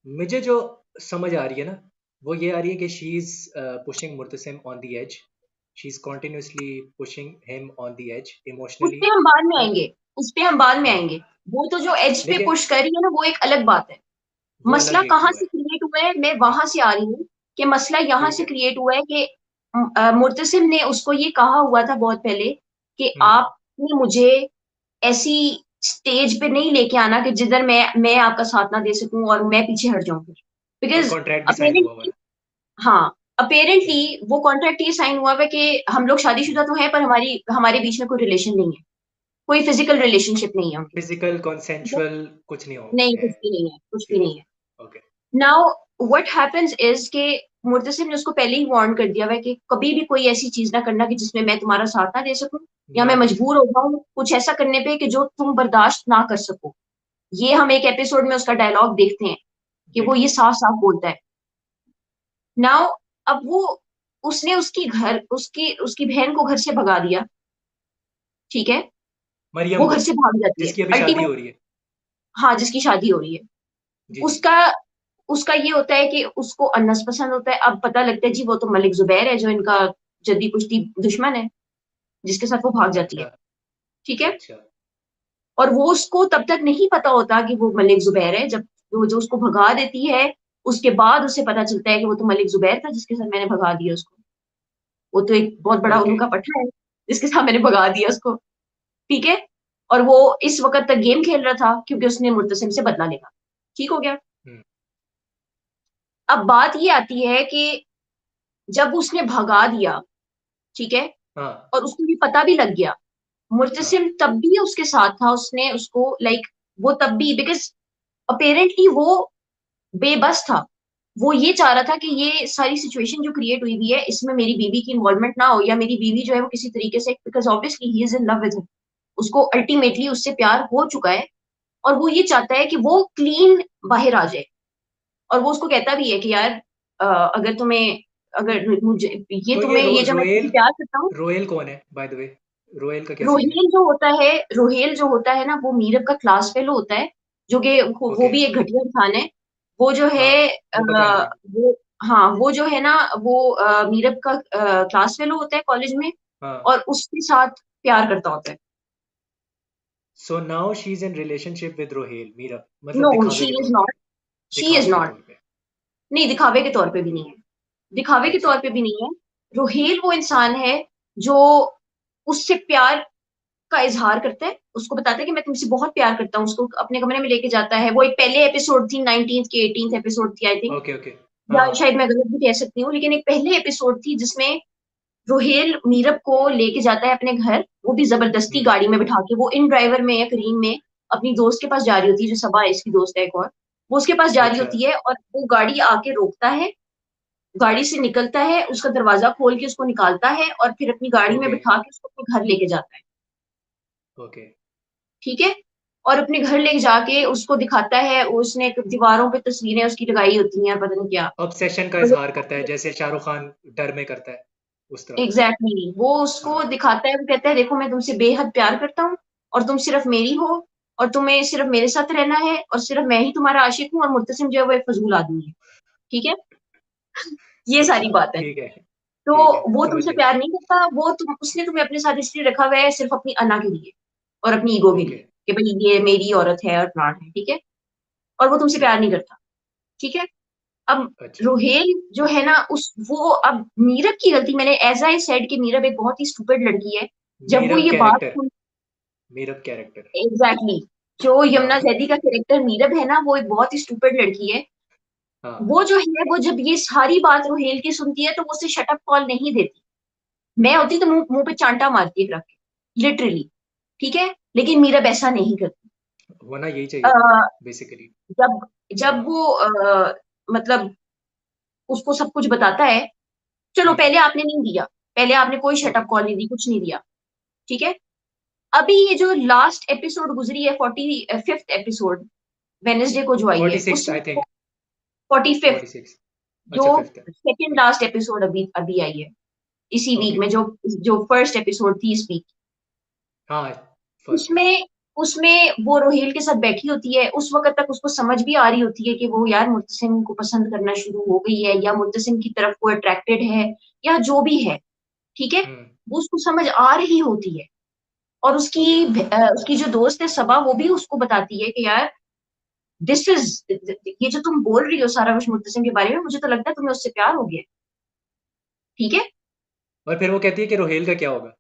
मुझे जो समझ आ रही है ना, वो ये आ रही है कि she is pushing Murtasim on the edge, she is continuously pushing him on the edge उस इमोशनली। पे हम बाद में और आएंगे, उस पे हम बाद में हाँ, आएंगे। वो तो जो एज पे लेकिन पुश कर रही है ना, वो एक अलग बात है। वो मसला अलग एक कहाँ वो से है। क्रिएट हुआ है, मैं हाँ, वहां से आ रही हूँ कि मसला यहाँ ठीक से है। क्रिएट हुआ है कि मुर्तसिम ने उसको ये कहा हुआ था बहुत पहले कि हम्म। आपने मुझे ऐसी स्टेज पे नहीं लेके आना कि जिधर मैं आपका साथ ना दे सकूं और मैं पीछे हट जाऊं फिर, और बिकॉज कॉन्ट्रैक्ट भी साइन हुआ हुआ अपेरेंटली, है। हाँ, हम्म। अपेरेंटली वो कॉन्ट्रैक्ट ये साइन हुआ है कि हम लोग शादीशुदा तो हैं पर हमारी हमारे बीच में कोई रिलेशन नहीं है, कोई फिजिकल रिलेशनशिप नहीं है उनके बीच फिजिकल में। कॉन्सेंशुअल कुछ नहीं हो नहीं, है। कुछ भी नहीं है, कुछ भी ठीक है। नहीं है। Okay. Now what happens is के मुर्तसिम ने उसको पहले ही वार्न कर दिया हुआ है कि कभी भी कोई ऐसी चीज ना करना कि जिसमें मैं तुम्हारा साथ ना दे सकूं, या मैं ना दे मजबूर सकूं। हो जाऊं कुछ ऐसा करने पे कि जो तुम बर्दाश्त ना कर सको। ये हम एक एपिसोड में उसका डायलॉग देखते हैं कि वो ये देखते हैं। साफ साफ बोलता है। नाउ अब वो उसने उसकी उसकी बहन को घर से भगा दिया, ठीक है। मरियम वो को, घर से भाग जाती है जिसकी अभी शादी अल्टीमेट। हो रही है। हाँ, जिसकी शादी हो रही है। जी जी। उसका उसका ये होता है कि उसको अनस पसंद होता है। अब पता लगता है जी वो तो मलिक जुबैर है जो इनका जद्दी कुश्ती दुश्मन है, जिसके साथ वो भाग जाती है, अच्छा। ठीक है। अच्छा। और वो उसको तब तक नहीं पता होता कि वो मलिक जुबैर है, जब वो जो उसको भगा देती है उसके बाद उसे पता चलता है कि वो तो मलिक जुबैर था जिसके साथ मैंने भगा दिया उसको। वो तो एक बहुत बड़ा ओके। उनका पट्टा है जिसके साथ मैंने भगा दिया उसको, ठीक है। और वो इस वक्त तक गेम खेल रहा था क्योंकि उसने मुर्तसिम से बदला लेगा, ठीक हो गया। हम्म। अब बात ये आती है कि जब उसने भगा दिया, ठीक है, हाँ। और उसको भी पता भी लग गया, हाँ। मुर्तसिम तब भी उसके साथ था, उसने उसको लाइक वो तब भी, बिकॉज अपेरेंटली वो बेबस था, वो ये चाह रहा था कि ये सारी सिचुएशन जो क्रिएट हुई हुई है इसमें मेरी बीवी की इन्वॉल्वमेंट ना हो, या मेरी बीवी जो है वो किसी तरीके से, because obviously he is in love with, उसको अल्टीमेटली उससे प्यार हो चुका है, और वो ये चाहता है कि वो क्लीन बाहर आ जाए। और वो उसको कहता भी है कि यार अगर तुम्हें, अगर मुझे ये तो ये तुम्हें, ये जो मैं तुमसे प्यार करता हूँ। रोएल कौन है बाय द वे? रोएल का क्या सीन है? रोहेल जो होता है, रोहेल जो होता है ना, वो मीरब का क्लास फेलो होता है, जो कि वो ओके। भी एक घटिया इंसान है। वो जो है हाँ, वो पता है मुझे। वो, हाँ वो जो है ना, वो मीरब का क्लास फेलो होता है कॉलेज में, हाँ। और उसके साथ प्यार करता होता है। So now she is in relationship with Rohail, Meera, मतलब नो, दिखावे शी के इज तौर पे। नॉट, शी इज दिखावे के नॉट। तौर पे। नहीं, दिखावे के तौर पे भी नहीं है, दिखावे के अच्छा। तौर पे भी नहीं है। रोहेल वो इंसान है जो उससे प्यार का इजहार करता है, उसको बताता है कि मैं तुमसे बहुत प्यार करता हूँ, उसको अपने कमरे में लेके जाता है। वो एक पहले एपिसोड थी, 19th की 18th एपिसोड थी आई थिंक, ओके ओके। हाँ या हाँ। शायद मैं गलत भी कह सकती हूँ, लेकिन एक पहले एपिसोड थी जिसमें रोहेल मीरब को लेके जाता है अपने घर, वो भी जबरदस्ती हम्म। गाड़ी में बिठा के। वो इन ड्राइवर में या करीम में अपनी दोस्त के पास जा रही होती है, जो सबा है इसकी दोस्त है एक और, वो उसके पास जा रही अच्छा। होती है, और वो गाड़ी आके रोकता है, गाड़ी से निकलता है, उसका दरवाजा खोल के उसको निकालता है, और फिर अपनी गाड़ी में ओके बिठा के उसको अपने घर लेके जाता है। ओके। ठीक है। और अपने घर ले जाके उसको दिखाता है, उसने दीवारों पे तस्वीरें उसकी लगाई होती हैं, पता नहीं क्या। ऑब्सेशन का तो इजहार करता है जैसे शाहरुख खान डर में करता है, उस तरह। एग्जैक्टली exactly, वो उसको हाँ। दिखाता है, वो कहता है देखो मैं तुमसे बेहद प्यार करता हूँ, और तुम सिर्फ मेरी हो, और तुम्हें सिर्फ मेरे साथ रहना है, और सिर्फ मैं ही तुम्हारा आशिक हूँ, और मुर्तसिम जो है वो एक फजूल आदमी है। ठीक है, ये सारी अच्छा। बात है। ठीक है। तो ठीक है, वो समझ तुमसे गया। प्यार नहीं करता, वो उसने तुम्हें अपने साथ इसलिए रखा हुआ है सिर्फ अपनी अना के लिए, और अपनी ईगो के ओके। लिए, कि भाई ये मेरी औरत है और प्राण है। ठीक है। और वो तुमसे ठीक प्यार है। नहीं करता। ठीक है। अब अच्छा। रोहेल जो है ना, उस वो, अब मीरब की गलती, मैंने एज आई सेड कि मीरब एक बहुत ही स्टूपिड लड़की है। जब वो मीरब ये बात कैरेक्टर। सुन, मीरब कैरेक्टर। एग्जैक्टली exactly, जो यमुना हाँ जैदी का कैरेक्टर मीरब है ना, वो एक बहुत ही स्टूपिड लड़की है। हाँ। वो जो है, वो जब ये सारी बात रोहेल की सुनती है तो वो उसे शटअप कॉल नहीं देती। मैं होती तो मुंह मुंह पे चांटा मारती एक रख के, लिटरली। ठीक है। लेकिन मीरब ऐसा नहीं करती। होना यही अ, चाहिए था, बेसिकली। जब जब हाँ। वो मतलब उसको सब कुछ बताता है, चलो हम्म। पहले आपने नहीं दिया, पहले आपने कोई ओके। शटअप कॉल नहीं दी, कुछ नहीं दिया। ठीक है। अभी ये जो लास्ट एपिसोड गुजरी है, 45th एपिसोड, वेनेसडे को जो आई है, 46 आई उसमें थिंक। 45th, 46। जो अच्छा, फिफ्थ है। सेकेंड लास्ट एपिसोड अभी अभी आई है इसी वीक ओके। में, जो जो फर्स्ट एपिसोड थी इस वीक, हाँ, फर्स्ट है। उसमें उसमें वो रोहेल के साथ बैठी होती है। उस वक्त तक उसको समझ भी आ रही होती है कि वो यार मुर्तसिम को पसंद करना शुरू हो गई है, या मुर्तसिम की तरफ वो अट्रैक्टेड है, या जो भी है। ठीक है। हम्म। वो उसको समझ आ रही होती है, और उसकी ओके। उसकी जो दोस्त है सबा, वो भी उसको बताती है कि यार दिस इज, ये जो तुम बोल रही हो सारा कुछ मुर्तसिम के बारे में, मुझे तो लगता है तुम्हें उससे प्यार हो गया है। ठीक है। और फिर वो कहती है कि रोहेल का क्या होगा?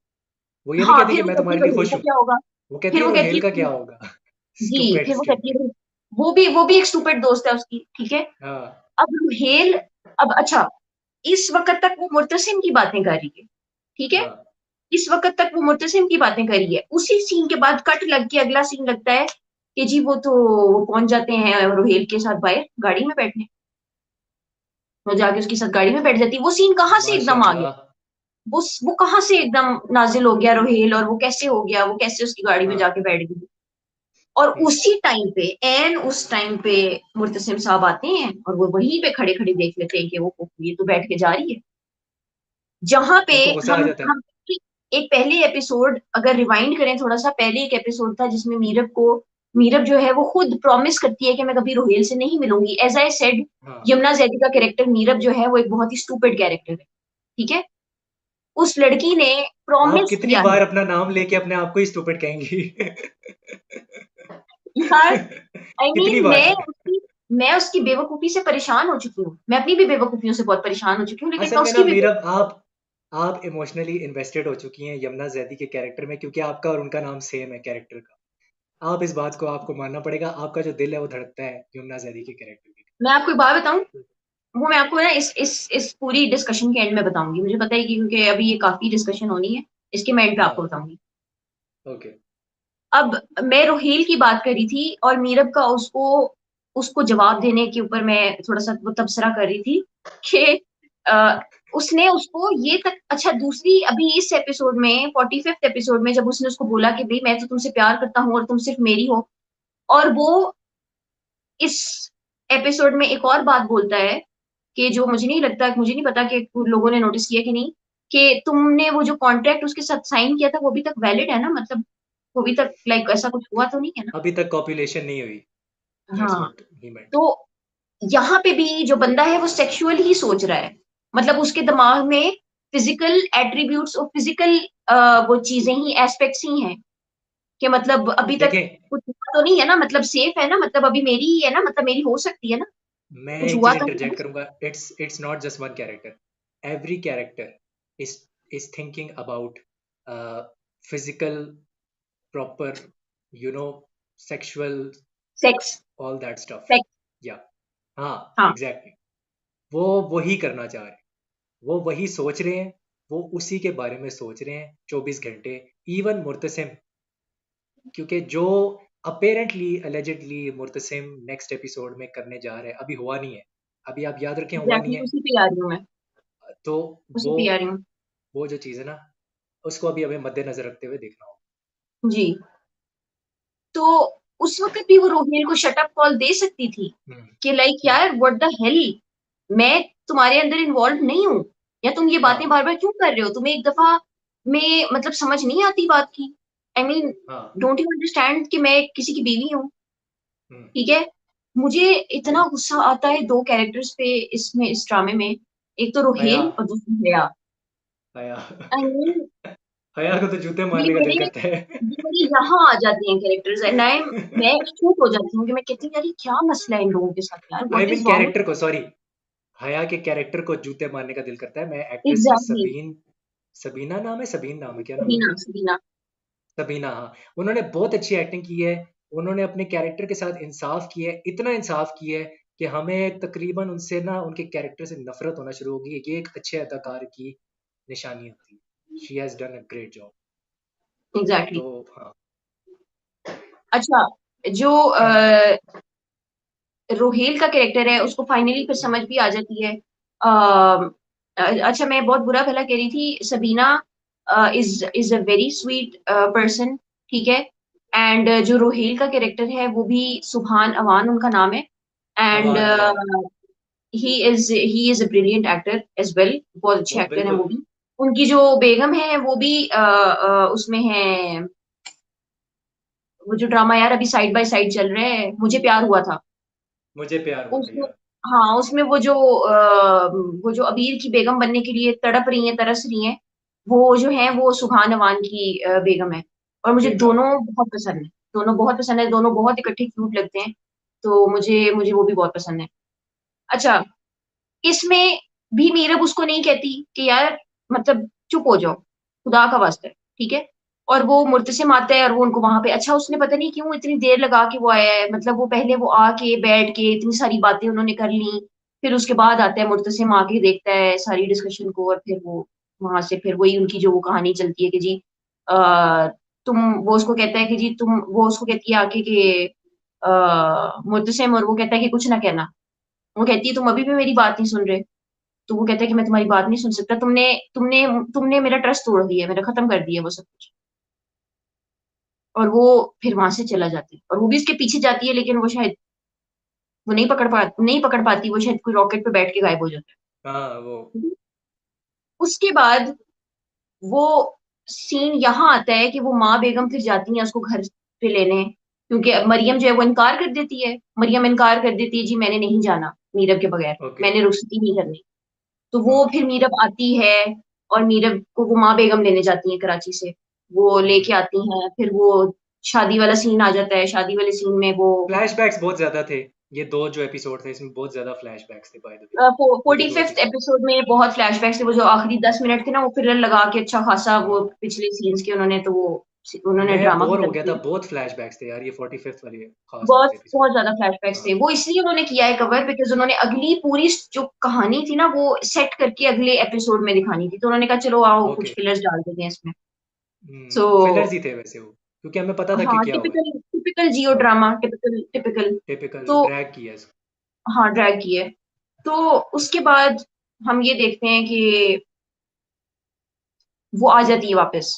वो ये नहीं हाँ, कहती फिर कि वो मैं कहती तुम्हारे है लिए रोहेल खुश का हूँ। क्या होगा। वो कहती फिर है वो कहती रोहेल का क्या है, होगा? जी, स्टूपिड फिर वो कहती स्टूपिड। है, वो भी एक स्टूपिड दोस्त है उसकी। ठीक है। हाँ अब रोहेल, अब अच्छा, इस वक्त तक वो मुर्तसिम की बातें कर रही है। ठीक है। हाँ। इस वक्त तक वो मुर्तसिम की बातें कर रही है। उसी सीन के बाद कट लग के अगला सीन लगता है कि जी वो तो, वो पहुंच जाते हैं रोहेल के साथ बाहर गाड़ी में बैठने, वो जाके उसके साथ गाड़ी में बैठ जाती है। वो सीन कहाँ से एकदम आ गया, माशाल्लाह। वो कहाँ से एकदम नाजिल हो गया रोहेल, और वो कैसे हो गया, वो कैसे उसकी गाड़ी में हाँ। जाके बैठ गई। और हम्म। उसी टाइम पे, एन उस टाइम पे मुर्तसिम साहब आते हैं, और वो वहीं पे खड़े खड़े देख लेते हैं कि वो ये तो बैठ के जा रही है। जहां पे उनको गुस्सा आ जाता है। हम एक पहले एपिसोड अगर रिवाइंड करें थोड़ा सा, पहले एक एपिसोड था जिसमें मीरब जो है वो खुद प्रॉमिस करती है कि मैं कभी रोहेल से नहीं मिलूंगी। एज आई सेड, हाँ। यमुना जैदी का कैरेक्टर मीरब जो है वो एक बहुत ही स्टूपिड कैरेक्टर है। ठीक है। उस लड़की ने आप प्रॉमिस कितनी किया है। बार अपना नाम लेके अपने आप को ही स्टूपिड कहेंगी? यार, आई कितनी मीन बार? मैं उसकी बेवकूफी से परेशान हो चुकी हूँ, मैं अपनी भी बेवकूफियों से बहुत परेशान हो चुकी हूँ, लेकिन मैं असल में उसकी ना भी मीरब, आप इमोशनली इन्वेस्टेड हो चुकी हैं यमुना जैदी के कैरेक्टर में, क्योंकि आपका और उनका नाम सेम है कैरेक्टर का। आप इस बात को आपको मानना पड़ेगा, आपका जो दिल है वो धड़कता है यमुना जैदी के कैरेक्टर के मैं आपको एक बात बताऊं, वो मैं आपको ना इस पूरी डिस्कशन के एंड में बताऊंगी। मुझे पता है कि क्योंकि अभी ये काफी डिस्कशन होनी है, इसके मैं एंड पे लिए। आपको हाँ। बताऊंगी। ओके। अब मैं रोहेल की बात करी थी, और मीरब का उसको उसको जवाब देने के ऊपर मैं थोड़ा-सा वो तबसरा कर रही थी कि अ, उसने उसको ये तक अच्छा दूसरी अभी इस एपिसोड में 45th एपिसोड में जब उसने उसको बोला कि भई मैं तो तुमसे प्यार करता हूँ और तुम सिर्फ़ मेरी हो और वो इस एपिसोड में एक और बात बोलता है कि जो मुझे नहीं पता कि लोगों ने नोटिस किया कि नहीं, कि तुमने वो जो कॉन्ट्रैक्ट उसके साथ साइन किया था वो अभी तक वैलिड है ना? मतलब वो अभी तक लाइक ऐसा कुछ हुआ तो नहीं है ना? अभी तक कॉपुलेशन नहीं हुई, दैट्स हाँ, व्हाट ही मेंट। तो यहाँ पे भी जो बंदा है वो सेक्सुअल ही सोच रहा है। मतलब उसके दिमाग में फिज़िकल एट्रिब्यूट्स और फिज़िकल वो चीज़ें ही एस्पेक्ट्स ही हैं, कि मतलब अभी तक देखें, कुछ हुआ तो नहीं है ना? मतलब सेफ है ना? मतलब अभी मेरी ही है ना? मतलब मेरी हो सकती है ना? मैं कुछ एक हुआ चीज तो नहीं है इंटरजेक्ट ना? करूंगा। It's not just one character, every character is is thinking about physical proper, you know, sexual, sex all that stuff. Sex या हाँ, हाँ, एग्जैक्टली, वो वही करना चाह रहे हैं, वो वही सोच रहे हैं, वो उसी के बारे में सोच रहे हैं 24 घंटे। इवन मुर्तसिम, क्योंकि जो apparently allegedly Murtasim next episode में करने जा रहे हैं अभी हुआ नहीं है, अभी आप याद रखें हुआ नहीं एग्ज़ैक्टली है। उसी पे आ रही हूँ मैं, तो उसी वो पे आ रही हूँ। वो जो चीज़ है ना, उसको अभी हमें मद्देनजर रखते हुए देखना होगा। जी, तो उस वक़्त भी वो रोहिल को शट अप कॉल दे सकती थी, हम्म, कि लाइक हम्म, यार व्हाट द हेल मैं तुम्हारे अंदर इन्वॉल्व नहीं हूँ, या तुम ये बातें हाँ, बार-बार क्यों कर रहे हो? तुम्हें एक दफ़ा में मतलब समझ नहीं आती बात की? आई मीन हाँ, डोंट यू अंडरस्टैंड कि मैं किसी की बीवी हूँ, हम्म, ठीक है? मुझे इतना गुस्सा आता है 2 कैरेक्टर्स पे इसमें इस ड्रामे में, एक तो हया, रोहेल और दूसरी दया। हया। आई मीन हया को तो जूते ये मारने का दिल मेरे करता है। ये मेरे यहाँ आ जाती हैं कैरेक्टर्स एंड मैं चुप हो जाती हूँ कि मैं कहती हूँ यार ये क्या मसला है इन लोगों के साथ यार I what mean is wrong character को, सॉरी, हया के कैरेक्टर को जूते मारने का दिल करता है। मैं एक्ट्रेस एग्ज़ैक्टली सबीन, सबीना नाम है, सबीन नाम है, क्या नाम है सबीना उनका? सबीना सबीना, हाँ। उन्होंने बहुत अच्छी एक्टिंग की है। उन्होंने अपने कैरेक्टर के साथ इंसाफ किया है, इतना इंसाफ किया है कि हमें तकरीबन उनसे ना, उनके कैरेक्टर से नफरत होना शुरू होगी। ये एक अच्छे अदाकार की निशानी होती है। She has done a great job. Exactly. तो हाँ। अच्छा, जो हम्म, रोहेल का कैरेक्टर है उसको फाइनली फिर हम्म, समझ भी आ जाती है। अच्छा मैं बहुत बुरा भला कह रही थी, Sabina is a very sweet person, ठीक है? एंड जो रोहेल का कैरेक्टर है वो भी सुभान अवान उनका नाम है एंड अवान, या he is a brilliant actor as well, बहुत अच्छे वो एक्टर हैं वो बिल्कुल। भी। उनकी जो बेगम है वो भी उसमें है, वो जो ड्रामा यार अभी साइड बाय साइड चल रहा है, मुझे प्यार हुआ था। मुझे प्यार हुआ था, उसमें यार। हाँ, उसमें वो जो अबीर की बेगम बनने के लिए तड़प रही हैं, तरस रही हैं, वो जो है वो सुभान अमान की बेगम है। और मुझे बेगम। दोनों बहुत पसंद है, दोनों बहुत पसंद है, दोनों बहुत इकट्ठे क्यूट लगते हैं, तो मुझे मुझे वो भी बहुत पसंद है। अच्छा, इसमें भी मीरब उसको नहीं कहती कि यार मतलब चुप हो जाओ, खुदा का वास्ता है, ठीक है? और वो मुर्तसिम आता है और वो उनको वहाँ पे अच्छा उसने पता नहीं क्यों इतनी देर लगा के वो आया है, मतलब वो पहले वो आके बैठ के इतनी सारी बातें उन्होंने कर ली, फिर उसके बाद आता है मुर्तसिम आके देखता है सारी डिस्कशन को और फिर वो वहाँ से फिर वही उनकी जो वो कहानी चलती है कि जी अ, तुम वो उसको कहता है कि जी तुम वो उसको कहती है आके कि मुर्तसिम और वो कहता है कि कुछ ना कहना। वो कहती है तुम अभी भी मेरी बात नहीं सुन रहे। तो वो कहता है कि मैं तुम्हारी बात नहीं सुन सकता, तुमने तुमने मेरा ट्रस्ट तोड़ दिया है, मेरा खत्म कर दिया है वो सब कुछ। और वो फिर वहां से चला जाता है और वो भी इसके पीछे जाती है लेकिन वो शायद वो नहीं पकड़ पाती, वो शायद कोई रॉकेट पे बैठ के गायब हो जाता हाँ, वो है। उसके बाद वो सीन यहाँ आता है कि वो माँ बेगम फिर जाती है उसको घर पे लेने, क्योंकि मरियम जो है वो इनकार कर देती है, मरियम इनकार कर देती है जी मैंने नहीं जाना मीरब के बगैर, ओके। मैंने रुखसती नहीं करनी। तो वो हाँ। फिर मीरब आती है और मीरब को वो माँ बेगम लेने जाती है कराची से, वो हम्म। लेके आती हैं, फिर वो शादी वाला सीन आ जाता है, शादी वाले सीन में वो फ्लैशबैक्स बहुत ज्यादा थे। ये दो जो एपिसोड थे इसमें बहुत ज्यादा फ्लैशबैक्स थे, बाय द वे। ये जो फोर्टी दो फिफ्थ एपिसोड। एपिसोड में बहुत फ्लैशबैक्स थे, वो जो आखिरी 10 मिनट थे ना वो फिर लगा के अच्छा खासा वो हाँ, पिछले सीन्स के उन्होंने तो वो उन्होंने मैं ड्रामा बोर हो खत्म गया था, किया। बहुत फ्लैशबैक्स थे यार, ये 45th वाली खास तौर बहुत से एपिसोड। बहुत ज्यादा फ्लैशबैक्स हाँ, थे, वो इसलिए उन्होंने किया है कवर बिकॉज उन्होंने अगली पूरी जो कहानी थी ना वो सेट करके अगले एपिसोड में दिखानी थी, तो उन्होंने कहा चलो आओ ओके। कुछ फिलर्स डाल देते हैं इसमें। सो फिलर्स ही थे वैसे वो, क्योंकि हमें पता था कि हाँ, क्या होगा। टिपिकल टिपिकल जियो हाँ, ड्रामा, टिपिकल टिपिकल। टिपिकल तो ड्रैग किया इसको। हाँ, ड्रैग की है। तो उसके बाद हम ये देखते हैं कि वो आ जाती है वापस,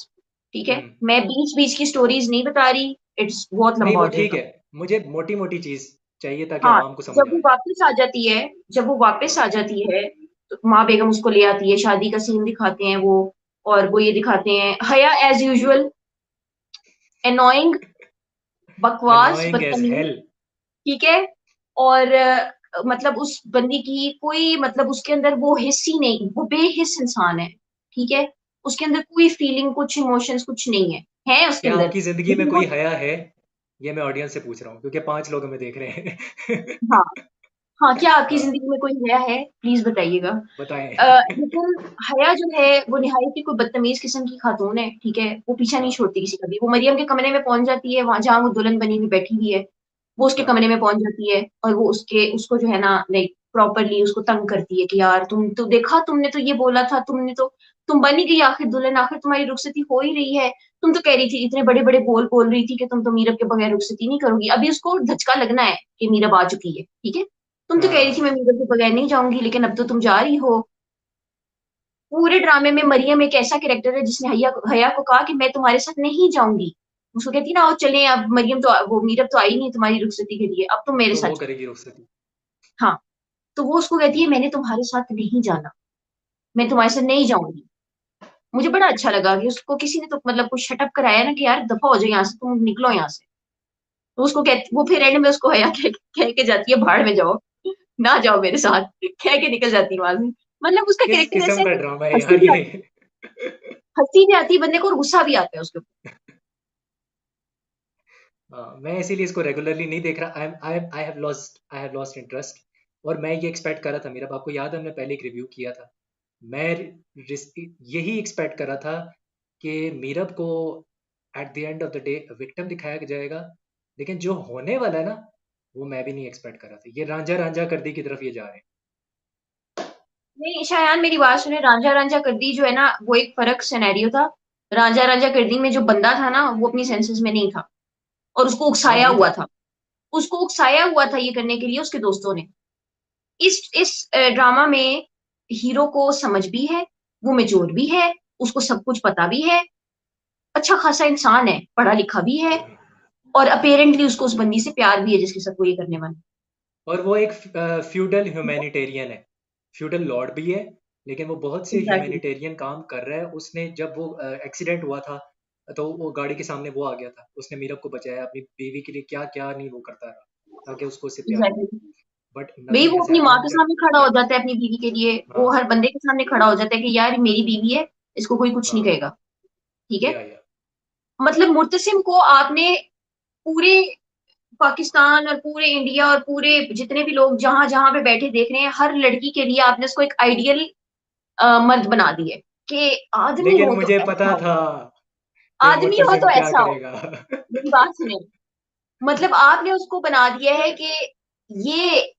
ठीक है? हम्म। मैं बीच-बीच की स्टोरीज़ नहीं बता रही, इट्स बहुत नहीं लंबा वो हो ठीक जाएगा। है, मुझे मोटी मोटी चीज चाहिए ताकि हाँ, आवाम को समझ आए। जब वो वापस हाँ। आ जाती है, तो माँ बेगम उसको ले आती है, शादी का सीन दिखाते हैं वो, और वो ये दिखाते हैं हया एज़ यूजुअल एनोयिंग, बकवास, अनोइंग एज बदतमीज़, हेल। ठीक है? और मतलब उस बंदी की कोई मतलब उसके अंदर वो हिस्स ही नहीं, वो बेहिस इंसान है, ठीक है? उसके अंदर कोई फीलिंग, कुछ इमोशंस कुछ नहीं है, है उसके क्या अंदर, आपकी जिंदगी में लेकिन वो कोई हया है? ये मैं ऑडियंस से पूछ रहा हूँ क्योंकि 5 लोग हमें देख रहे हैं। हाँ, हाँ, क्या आपकी हाँ, ज़िंदगी में कोई हया है? प्लीज़ बताइएगा। बताएं। लेकिन हया जो है वो निहायत ही कोई बदतमीज़ किस्म की खातून है, ठीक है? वो पीछा नहीं हाँ। छोड़ती किसी का भी। वो मरियम के कमरे में पहुँच जाती है, वहाँ जहाँ वो दुल्हन बनी हुई बैठी हुई है, वो उसके हाँ। कमरे में पहुँच जाती है और वो उसको जो है ना लाइक प्रॉपर्ली उसको तंग करती है कि यार तुम तो देखा, तुमने तो ये बोला था, तुम बन ही गई आखिर दुल्हन, आखिर तुम्हारी रुखसती हो ही रही है। तुम तो कह रही थी, इतने बड़े-बड़े बोल बोल रही थी कि तुम तो मीरब के बगैर रुखसती नहीं करोगी। अभी उसको धचका लगना है कि मीरब आ चुकी है, ठीक है? तुम तो हाँ। कह रही थी हाँ। मैं मीरब के बगैर नहीं जाऊँगी, लेकिन अब तो तुम जा रही हो। पूरे ड्रामे में मरियम एक ऐसा कैरेक्टर है जिसने हया को कहा कि मैं तुम्हारे साथ नहीं जाऊंगी। उसको कहती ना, आओ चलें, अब मरियम तो वो मीरब तो आई नहीं तुम्हारी रुखसती के लिए, अब तुम मेरे तो साथ वो चलो। करेगी रुखसती। हाँ, तो वो उसको कहती है मैंने तुम्हारे साथ नहीं जाना, मैं तुम्हारे साथ नहीं जाऊंगी। मुझे बड़ा अच्छा लगा कि उसको किसी ने तो मतलब कुछ शटअप कराया ना कि यार दफा हो जाओ यहाँ से, तुम निकलो यहाँ से। तो उसको कह वो फिर एंड में उसको हया कह के जाती है भाड़ में जाओ, ना जाओ मेरे साथ, कह के निकल जाती है वहां से। मतलब उसका किस कैरेक्टर किस्म ऐसा है का कि ड्रामा है हंसी यार भी ये? आती है, हंसी भी आती है बंदे को और गुस्सा भी आता है उसके ऊपर। हाँ, मैं इसीलिए इसको रेगुलरली नहीं देख रहा। I have lost interest. और मैं ये एक्सपेक्ट कर रहा था, मेरा आपको याद है हमने पहले एक रिव्यू किया था। मैं यही एक्सपेक्ट कर रहा था कि मीरब को at the end of the day victim दिखाया जाएगा। लेकिन जो होने वाला है ना, वो मैं भी नहीं एक्सपेक्ट कर रहा था। ये रांझा रांझा कर दी की तरफ ये जा रहे हैं। नहीं शायान, मेरी बात सुने, रांझा रांझा कर्दी जो है ना वो एक फर्क सिनेरियो था। रांझा रांझा कर्दी में जो बंदा था ना वो अपनी सेंसेस में नहीं था, और उसको हाँ उकसाया नहीं था। हुआ था। उसको उकसाया हुआ था ये करने के लिए उसके दोस्तों ने। इस ड्रामा में हीरो को समझ भी है, वो मेच्योर भी है, उसको सब कुछ पता भी है, अच्छा खासा इंसान है, पढ़ा लिखा भी है, और अपेरेंटली उसको उस बंदी से प्यार भी है जिसके साथ वो ये करने वाला और वो एक फ्यूडल ह्यूमैनिटेरियन है। फ्यूडल लॉर्ड भी है, लेकिन वो बहुत से एग्जैक्टली। ह्यूमैनिटेरियन काम कर रहा है। उसने जब वो एक्सीडेंट हुआ था, तो वो गाड़ी के सामने वो आ गया था, उसने मीरब को बचाया। अपनी बीवी के लिए क्या क्या नहीं वो करता रहा ताकि उसको उससे प्यार हो। एग्जैक्टली। बट भाई नथिंग वो हैज अपनी माँ के हैपेंड। सामने खड़ा हो या। जाता है अपनी बीवी के लिए, वो हाँ। हर बंदे के सामने खड़ा हो जाता है कि यार ये मेरी बीवी है, इसको कोई कुछ नहीं हाँ। कहेगा, ठीक है? या। मतलब मुर्तसिम को आपने पूरे पाकिस्तान और पूरे इंडिया और पूरे जितने भी लोग जहां जहां पे बैठे देख रहे हैं, हर लड़की के लिए आपने उसको एक आइडियल मर्द बना दिए कि आदमी लेकिन हो तो मुझे पता ऐसा हो, था कि आदमी हो मुर्तसिम तो क्या ऐसा हो। करेगा। मेरी बात सुने, मतलब आपने उसको बना दिया है कि ये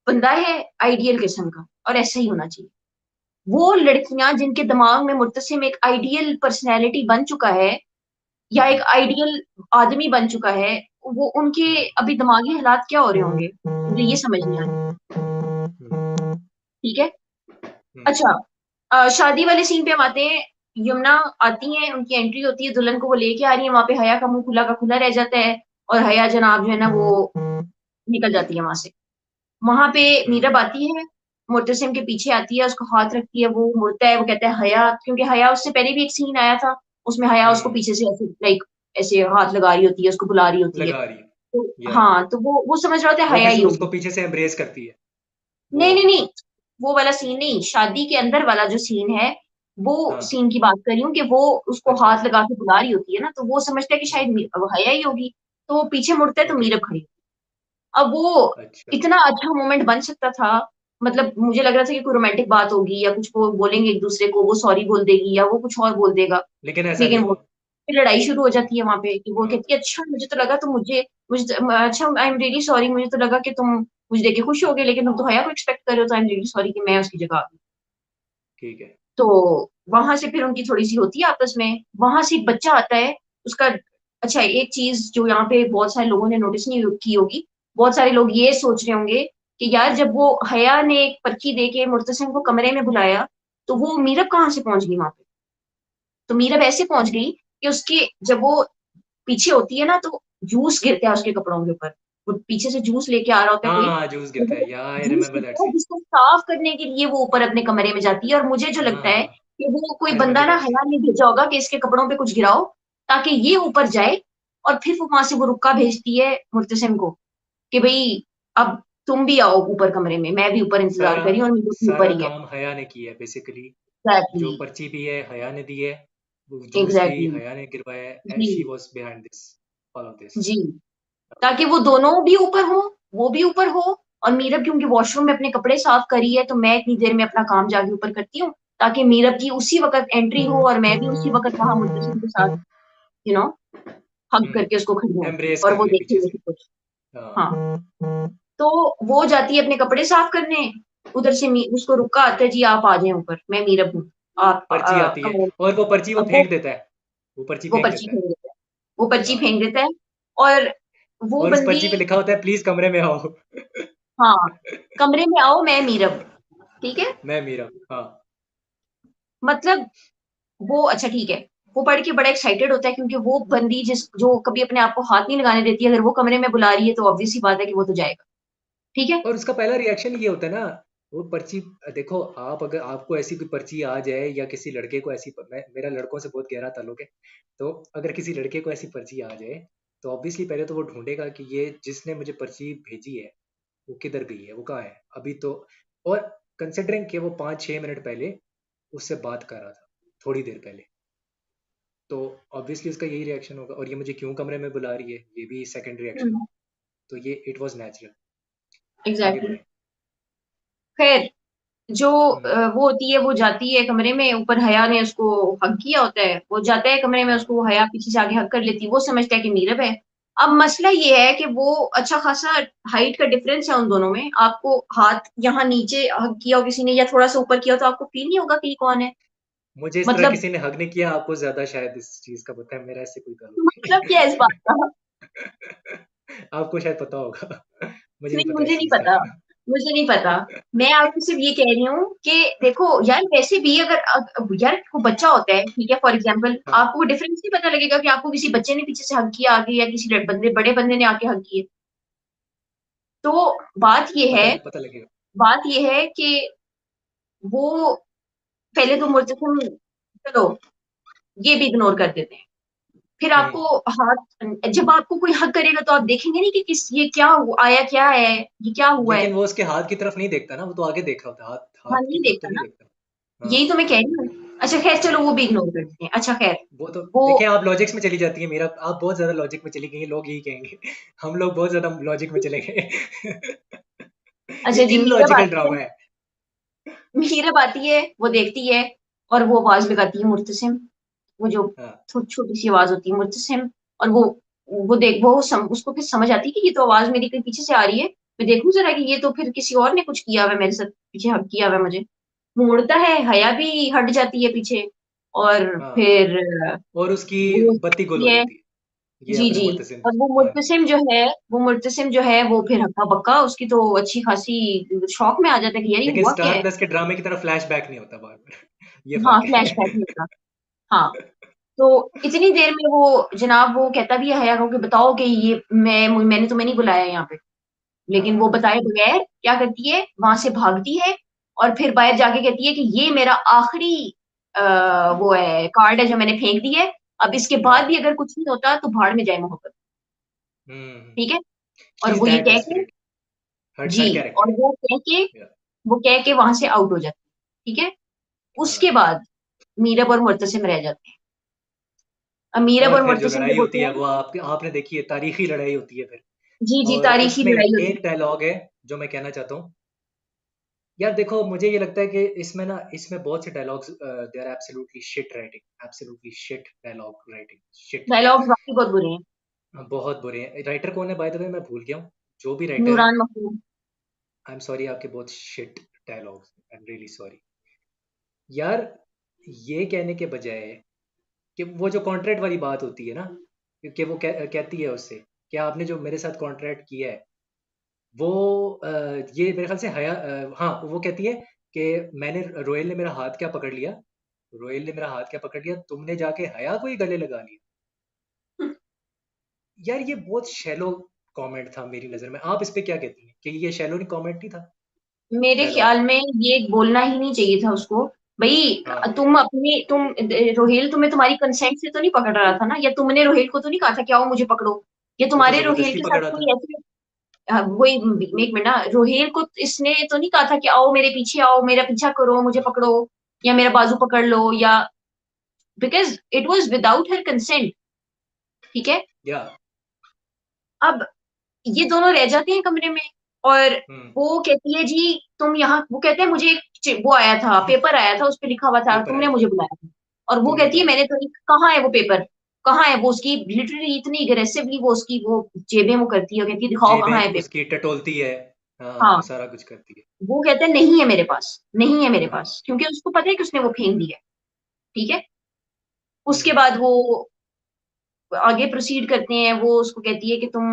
बंदा है आइडियल किस्म का और ऐसा ही होना चाहिए। वो लड़कियां जिनके दिमाग में मुर्तसिम एक आइडियल पर्सनैलिटी बन चुका है या एक हम्म। आइडियल आदमी बन चुका है, वो उनके हम्म। अभी दिमागी हालात क्या हो रहे होंगे, मुझे ये समझ नहीं आ रही। हम्म। ठीक है? हम्म। अच्छा, शादी वाले सीन पे हम आते हैं। यमुना आती हैं, उनकी एंट्री होती है, दुल्हन को वो लेके आ रही है, वहां पे हया का मुंह खुला का खुला रह जाता है, और हया जनाब जो है ना वो निकल जाती है वहां से। वहां पे हम्म। मीरब आती है, मुर्तसिम के पीछे आती है, उसको हाथ रखती है, वो मुड़ता है, वो कहता है हया, क्योंकि हया उससे पहले भी एक सीन आया था, उसमें हया उसको हम्म। पीछे से ऐसे लाइक ऐसे हाथ लगा रही होती है, उसको बुला रही होती है। लगा रही है। तो या। हाँ, तो वो समझ रहा होता है वो हया फिर ही उसको होगी। पीछे से एम्ब्रेस करती है वो। नहीं नहीं नहीं, वो वाला सीन नहीं, शादी के अंदर वाला जो सीन है, वो हाँ। सीन की बात कर रही हूँ कि वो उसको अच्छा। हाथ लगा के बुला रही होती है ना, तो वो समझता है कि शायद हम्म। अब हया ही होगी। तो वो पीछे मुड़ता है तो ओके। मीरब खड़ी होती है। अब वो अच्छा। इतना अच्छा मोमेंट बन सकता था, मतलब मुझे लग रहा था कि कोई रोमांटिक बात होगी या कुछ वो बोलेंगे एक दूसरे को, वो सॉरी बोल देगी या वो कुछ और बोल देगा, लेकिन ऐसा नहीं लेकिन वो हुआ। फिर लड़ाई शुरू हो हम्म। जाती है वहां पे कि वो हाँ। कहती है अच्छा मुझे तो लगा तुम अच्छा आई एम रियली सॉरी, मुझे तो लगा कि तुम मुझे देख के खुश हो गए, लेकिन तुम तो हया को एक्सपेक्ट कर रहे हो, तो आई एम रियली सॉरी कि मैं उसकी जगह आ गई। ठीक है। तो वहां से फिर उनकी थोड़ी सी होती है आपस में, वहां से एक बच्चा आता है, उसका अच्छा एक चीज जो यहाँ पे बहुत सारे लोगों ने नोटिस नहीं की होगी, बहुत सारे लोग ये सोच रहे होंगे कि यार जब वो हया ने एक पर्ची दे के मुर्तसिम को कमरे में बुलाया, तो वो मीरब कहाँ से पहुंच गई वहां पे? तो मीरब ऐसे पहुंच गई कि उसके जब वो पीछे होती है ना, तो जूस गिरता है उसके कपड़ों के ऊपर। वो पीछे से जूस लेके आ रहा होता है हाँ कोई, हाँ, जूस तो गिरता वो है, या आई जूस रिमेम्बर दैट गिरता है सीन। जिसको साफ करने के लिए वो ऊपर अपने कमरे में जाती है, और मुझे जो लगता है हाँ, कि वो कोई आई बंदा रिमेम्बर ना दैट हया सीन। ने भेजा होगा कि इसके कपड़ों पे कुछ गिराओ, ताकि ये ऊपर जाए, और फिर वो वहां से वो रुक्का भेजती है मुर्तसिम को कि भाई अब तुम भी आओ ऊपर कमरे में, मैं भी ऊपर इंतजार सारा कर रही हूँ और मेरे भी ऊपर सारा ही है। काम हया ने किया है बेसिकली। एग्जैक्टली। जो पर्ची भी है हया ने दी है, वो जूस भी एग्जैक्टली। हया ने गिरवाया है, एंड जी। She was behind this, all of this. जी। ताकि वो दोनों भी ऊपर हो, वो भी ऊपर हो, और मीरब क्योंकि वॉशरूम में अपने कपड़े साफ करी है, तो मैं इतनी देर में अपना काम जाके ऊपर करती हूँ, ताकि मीरब की उसी वक्त एंट्री हो और मैं भी उसी वक्त वहां मुद्दसिम के साथ यू नो हग करके उसको खड़ी हूँ, एम्ब्रेस और कर वो ले पीछे देखे से। सब कुछ। हाँ। हाँ। तो वो जाती है अपने कपड़े साफ करने, उधर से उसको रुका आता है, जी आप आ जाए ऊपर, मैं मीरब हूँ, आप पर्ची आती है, कमरे में। और वो पर्ची वो अब फेंक देता है, वो पर्ची वो फेंक पर्ची देता है। फेंक देता है, वो पर्ची हाँ, फेंक देता है, और वो और उस बंदी, पर्ची पे लिखा होता है प्लीज कमरे में आओ। हाँ, कमरे में आओ मैं मीरब, ठीक है। मैं मीरा। हाँ। मतलब वो अच्छा ठीक है, वो पढ़ के बड़ा एक्साइटेड होता है, क्योंकि वो बंदी जिस जो कभी अपने आप को हाथ नहीं लगाने देती, अगर वो कमरे में बुला रही है तो ऑब्वियस सी बात है कि वो तो जाएगा, ठीक है। और उसका पहला रिएक्शन ये होता है ना, वो पर्ची, देखो आप अगर आपको ऐसी कोई पर्ची आ जाए, या किसी लड़के को ऐसी, मेरा लड़कों से बहुत गहरा ताल्लुक है, तो अगर किसी लड़के को ऐसी पर्ची आ जाए, तो ऑब्वियसली पहले तो वो ढूंढेगा कि ये जिसने मुझे पर्ची भेजी है वो किधर गई है, वो कहाँ है अभी तो। और कंसिडरिंग कि वो 5-6 मिनट पहले उससे बात कर रहा था, थोड़ी देर पहले, तो ऑब्वियसली उसका यही रिएक्शन होगा, और ये मुझे क्यों कमरे में बुला रही है, ये भी सेकंड रिएक्शन होगा। तो ये इट वाज नेचुरल। आगे एग्जैक्टली। बढ़े। खैर, जो हम्म। वो होती है, वो जाती है कमरे में, ऊपर हया ने उसको हक किया होता है, वो जाता है कमरे में, हाँ, उसको वो हया पीछे से आगे हक कर लेती है, वो समझता है कि नीरब है। अब मसला ये है कि वो अच्छा खासा हाइट का डिफरेंस है उन दोनों में, आपको हाथ यहाँ नीचे हक किया हो किसी ने, या थोड़ा सा ऊपर किया हो, तो आपको फील नहीं होगा कि ये कौन है। मुझे इस तरह मतलब किसी ने हग नहीं किया, आपको ज्यादा शायद इस चीज का पता है, मेरा इससे कोई ताल्लुक मतलब क्या है इस बात का? नहीं। आपको शायद पता होगा, मुझे नहीं नहीं, पता मुझे इस नहीं चीज पता, का। मुझे नहीं पता। मैं आपको सिर्फ ये कह रही हूँ कि देखो यार, वैसे भी अगर यार को बच्चा होता है, ठीक है, फॉर एग्जाम्पल, हाँ, आपको वो डिफरेंस नहीं पता लगेगा कि आपको किसी बच्चे ने पीछे से हग किया आगे, या किसी बंदे बड़े बंदे ने आके हग किए। तो बात ये है, पता लगेगा। बात ये है कि वो पहले तो मुर्तसिम, चलो ये भी इग्नोर कर देते हैं, फिर हम्म। आपको हाथ, जब आपको कोई हक करेगा तो आप देखेंगे नहीं कि किस ये क्या हुआ, आया क्या है, ये क्या हुआ है। लेकिन वो उसके हाथ की तरफ नहीं देखता ना, वो तो आगे देख रहा होता है, हाथ हाँ, हाथ की नहीं तरफ तो देखता नहीं ना, देखता। यही तो हाँ। मैं कह रही हूँ। अच्छा खैर, चलो वो भी इग्नोर कर देते हैं, अच्छा खैर। वो तो वो देखिए, आप लॉजिक्स में चली जाती है, मेरा आप बहुत ज्यादा लॉजिक में चली गई हैं, लोग यही कहेंगे। हम लोग बहुत ज्यादा लॉजिक में चले गए। ये अच्छा जी, मीरब इलॉजिकल आती है, ड्रामा है। मीरब आती है, वो देखती है, और वो आवाज लगाती है मुर्तसिम, वो जो हाँ, छोटी छोटी सी आवाज होती है मुर्तसिम, और वो देख वो उसको फिर समझ आती है कि ये तो आवाज मेरी कहीं पीछे से आ रही है, मैं देखूं जरा कि ये तो फिर किसी और ने कुछ किया हुआ है मेरे साथ, पीछे हक किया हुआ है मुझे। मुड़ता है, हया भी हट जाती है पीछे, और हाँ, फिर और उसकी वो बत्ती गुल हो ये, जाती है, ये जी अपने जी, मुर्तसिम। और वो हाँ जी। मुर्तसिम जो है, वो मुर्तसिम जो है वो फिर हक्का बक्का, उसकी तो अच्छी खासी शौक में आ जाता है कि यार ये लेकिन हुआ क्या स्टार है। प्लस के ड्रामे की तरह फ्लैशबैक नहीं होता बार बार। ये हाँ, फर्क फ्लैश बैक है। नहीं होता। हाँ। तो इतनी देर में वो जनाब वो कहता भी है हया को कि बताओ कि ये मैंने तुम्हें नहीं बुलाया यहाँ पे, लेकिन वो हाँ, बताए बगैर क्या करती है, वहां से भागती है, और फिर बाहर जाके कहती है कि ये मेरा आखिरी वो है कार्ड है जो मैंने फेंक दी है, अब इसके बाद हाँ। भी अगर कुछ नहीं होता तो भाड़ में जाए मोहब्बत, हम्म। ठीक है। शी और इज वो ये दैट कह के, डेस्परेट, हर जी, हर और कैरेक्टर। वो कह के वहां से आउट हो जाती है, ठीक है। उसके हाँ। बाद मीरब और मुर्तसिम रह जाते हैं। अब मीरब और और फिर जो मुर्तसिम लड़ाई जब होती होते है हैं, वो आपने देखी है, तारीखी लड़ाई होती है फिर। जी जी, और तारीखी उसमें लड़ाई होती एक डायलॉग है जो मैं कहना चाहता हूँ। यार देखो, मुझे ये लगता है कि इसमें बहुत से dialogues, they are absolutely shit writing, absolutely shit dialogue writing, है, शिट। डायलॉग्स वाकई बहुत बुरे हैं। बहुत बुरे हैं। राइटर कौन है बाय द वे, मैं भूल गया हूँ। जो भी राइटर है, Nooran Makhdoom. I am sorry, आपके बहुत shit dialogues, I am really sorry. यार, ये कहने के बजाय कि वो जो कॉन्ट्रैक्ट वाली बात होती है ना, क्योंकि वो कहती है उससे कि आपने जो मेरे साथ कॉन्ट्रैक्ट किया है वो ये मेरे ख्याल से हाँ वो कहती है कि मैंने रोयल ने मेरा हाथ क्या पकड़ लिया, रोयल ने मेरा हाथ क्या पकड़ लिया, तुमने जाके हया को ही गले लगा लिया। यार ये बहुत शैलो कमेंट था मेरी नजर में। आप इस पे क्या कहती हैं कि ये शैलो नहीं कमेंट नहीं था? मेरे डायलॉग। ख्याल में ये बोलना ही नहीं चाहिए था उसको। भाई हाँ, तुम रोहेल तुम्हें तुम्हारी कंसेंट से तो नहीं पकड़ रहा था ना, या तुमने रोहेल को तो नहीं कहा था कि आओ मुझे पकड़ो, या वो तो तुम्हारे रोहेल जबरदस्ती के साथ पकड़ा था। कोई ऐसे वही एक मिनट ना, रोहेल को इसने तो नहीं कहा था कि आओ मेरे पीछे आओ, मेरा पीछा करो, मुझे हाँ, पकड़ो, या मेरा बाजू पकड़ लो, या because it was without her consent. ठीक है। या अब ये दोनों रह जाते हैं कमरे में, और हम्म। वो कहती है जी तुम यहाँ, वो कहते हैं मुझे एक वो आया था, पेपर आया था, उस पे लिखा हुआ था पेपर तुमने आया था, मुझे बुलाया था। और वो तुमने कहती है बुलाया। मैंने तो नहीं, कहाँ है वो पेपर, कहाँ है वो, उसकी लिटरली इतनी अग्रेसिवली वो उसकी वो जेबें वो करती है, वो कहती है दिखाओ कहाँ है जेबें पेपर। उसकी टटोलती है। हाँ, वो हाँ, सारा कुछ करती है। वो कहते हैं नहीं है मेरे पास, नहीं है मेरे हाँ। पास, क्योंकि उसको पता है कि उसने वो फेंक दिया है। ठीक है। उसके हम्म। बाद वो आगे प्रोसीड करते हैं, वो उसको कहती है कि तुम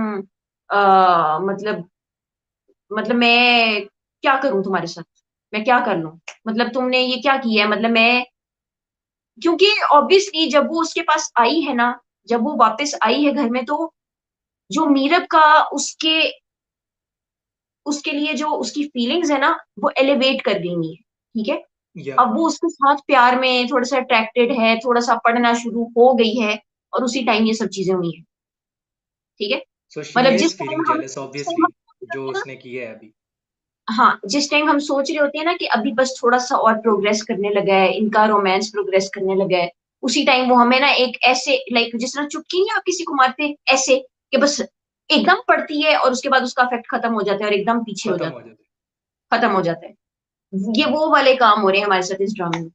मतलब मैं क्या करूं तुम्हारे साथ, मैं क्या कर लूं, मतलब तुमने ये क्या किया है, मतलब मैं, क्योंकि ऑब्वियसली जब वो उसके पास आई है ना, जब वो वापस आई है घर में, तो जो मीरब का उसके उसके लिए जो उसकी फीलिंग्स है ना, वो एलिवेट कर गई है। ठीक है। या अब वो उसके साथ प्यार में थोड़ा सा अट्रैक्टेड है, थोड़ा सा पढ़ना शुरू हो गई है, और उसी टाइम ये सब चीजें हुई है। ठीक है। सो शी मतलब इज फीलिंग जेलस जिस टाइम ऑब्वियसली, हम सोच जो रहे हैं ना, उसने किया है अभी। हाँ जिस टाइम हम सोच रहे होते हैं ना कि अभी बस थोड़ा सा और प्रोग्रेस करने लगा है, इनका रोमांस प्रोग्रेस करने लगा है, उसी टाइम वो हमें ना एक ऐसे लाइक जिस तरह चुटकी नहीं आप किसी को मारते हैं, ऐसे कि बस एकदम पड़ती है और उसके बाद उसका इफेक्ट खत्म हो जाता है और एकदम पीछे हो खत्म हो जाता जाते है, खत्म हो जाता है। ये हैं। वो वाले काम हो रहे हैं हमारे साथ इस ड्रामे में,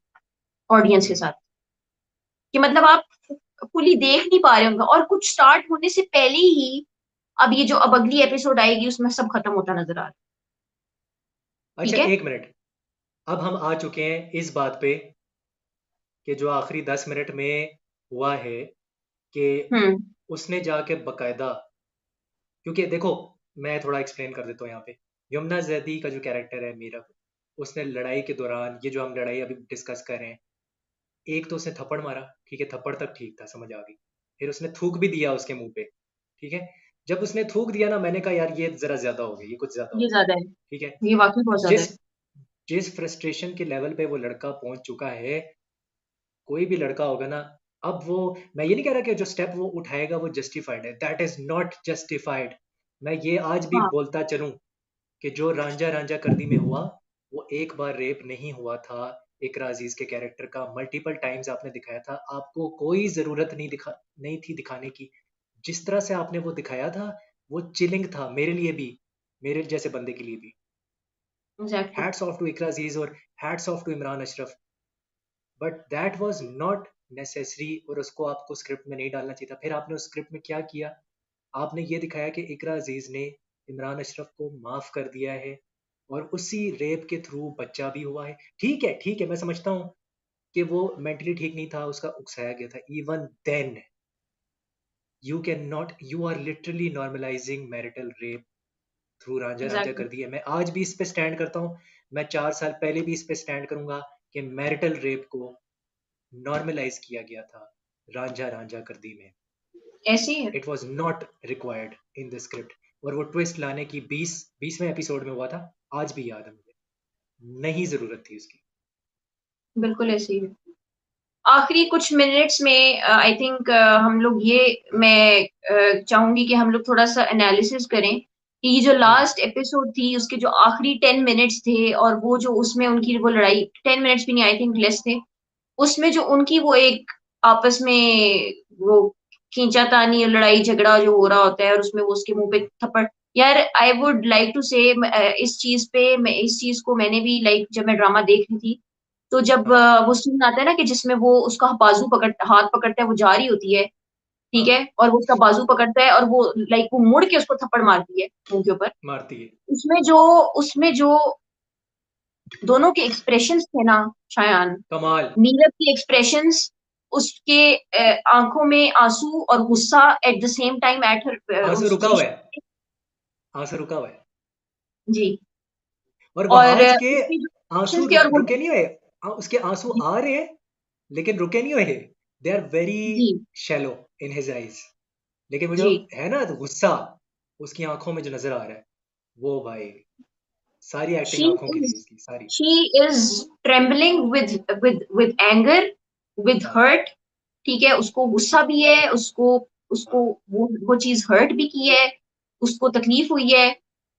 ऑडियंस के हम्म। साथ, कि मतलब आप फुली देख नहीं पा रहे होंगे, और कुछ स्टार्ट होने से पहले ही अब ये जो अब अगली एपिसोड आएगी उसमें सब खत्म होता नजर आ रहा है। अच्छा ठीक है। एक मिनट, अब हम आ चुके हैं इस बात पे कि जो आखिरी 10 मिनट में हुआ है कि हम्म। उसने जाके बकायदा, क्योंकि देखो मैं थोड़ा एक्सप्लेन कर देता हूँ यहाँ पे। यमुना जैदी का जो कैरेक्टर है मीरब, उसने लड़ाई के दौरान, ये जो हम लड़ाई अभी डिस्कस कर रहे हैं, एक तो उसने थप्पड़ मारा, ठीक है, थप्पड़ तक ठीक था, समझ आ गई। फिर उसने थूक भी दिया उसके मुंह पे, ठीक है। जब उसने थूक दिया ना, मैंने कहा यार ये जरा ज्यादा हो गया, ये कुछ ज्यादा हो ये गया। ज्यादा है, ठीक है। ये वाकई बहुत ज्यादा जिस है। जिस फ्रस्ट्रेशन के लेवल पे वो लड़का पहुंच चुका है, कोई भी लड़का होगा ना, अब वो, मैं ये नहीं कह रहा कि जो स्टेप वो उठाएगा वो जस्टिफाइड है, दैट इज नॉट जस्टिफाइड। मैं ये आज भी हाँ बोलता चलूं कि जो रांझा रांझा कर्दी में हुआ, वो एक बार रेप नहीं हुआ था। इकरा अजीज के कैरेक्टर का मल्टीपल टाइम्स आपने दिखाया था, आपको कोई जरूरत नहीं थी दिखाने की। जिस तरह से आपने वो दिखाया था, वो चिलिंग था मेरे लिए भी, मेरे जैसे बंदे के लिए भी। Exactly. Hats off to Iqra Aziz और hats off to Imran Ashraf, but that was not necessary, और उसको आपको स्क्रिप्ट में नहीं डालना चाहिए था। फिर आपने उस स्क्रिप्ट में क्या किया, आपने ये दिखाया कि इकरा अजीज ने इमरान अशरफ को माफ कर दिया है, और उसी रेप के थ्रू बच्चा भी हुआ है। ठीक है, मैं समझता हूँ कि वो मेंटली ठीक नहीं था, उसका उकसाया गया था। Even then you can not, you are literally normalising marital rape through Ranjha Ranjha exactly. कर दिया। मैं आज भी इस पे स्टैंड करता हूँ, मैं 4 साल पहले भी इस पे स्टैंड करूंगा कि मैरिटल रेप को नॉर्मलाइज किया गया था रांझा रांझा कर दी में। ऐसे ही है। It was not required in the script. और वो ट्विस्ट लाने की 20वें एपिसोड में हुआ था, आज भी याद है मुझे, नहीं जरूरत थी उसकी। बिल्कुल ऐसे ही है। आखिरी कुछ मिनट्स में आई थिंक हम लोग ये, मैं चाहूंगी कि हम लोग थोड़ा सा एनालिसिस करें कि ये जो हम्म। लास्ट एपिसोड थी उसके जो आखिरी 10 मिनट्स थे, और वो जो उसमें उनकी वो लड़ाई, 10 मिनट्स भी नहीं, आई थिंक लेस थे, उसमें जो उनकी वो एक आपस में वो खींचातानी और लड़ाई झगड़ा जो हो रहा होता है, और उसमें वो उसके मुंह पे थप्पड़, यार आई वुड लाइक टू से, इस चीज पे, मैं इस चीज को मैंने भी लाइक जब मैं ड्रामा देख रही थी, तो जब हाँ, वो सीन आता है ना कि जिसमें वो उसका बाजू पकड़ हाथ पकड़ता है, वो जा रही होती है, ठीक हाँ, है, और वो उसका बाजू पकड़ता है और वो लाइक वो मुड़ के उसको थप्पड़ मारती है मुंह के ऊपर। मारती है। उसमें जो दोनों के एक्सप्रेशंस थे ना, शायान, कमाल। नीरव की एक्सप्रेशंस उसके आंखों में आंसू और गुस्सा at the same time at her आंसू उस रुका हुआ चीज। है, आंसू रुका हुआ है। जी। और और वहाज के उसकी जो आंसू एक्शन थे और वो रुके नहीं हुए। उसके आंसू जी आ रहे हैं लेकिन रुके नहीं हुए। दे आर वेरी जी शैलो इन हिज आईज। लेकिन वो जो जी है ना तो गुस्सा उसकी आंखों में जो नजर आ रहा है, वो भाई सारी एक्टिंग शी आंखों की थी इज उसकी सारी। She is trembling with anger, with हाँ हर्ट। ठीक है, उसको गुस्सा भी है, उसको उसको हाँ वो चीज हर्ट भी की है, उसको तकलीफ हुई है।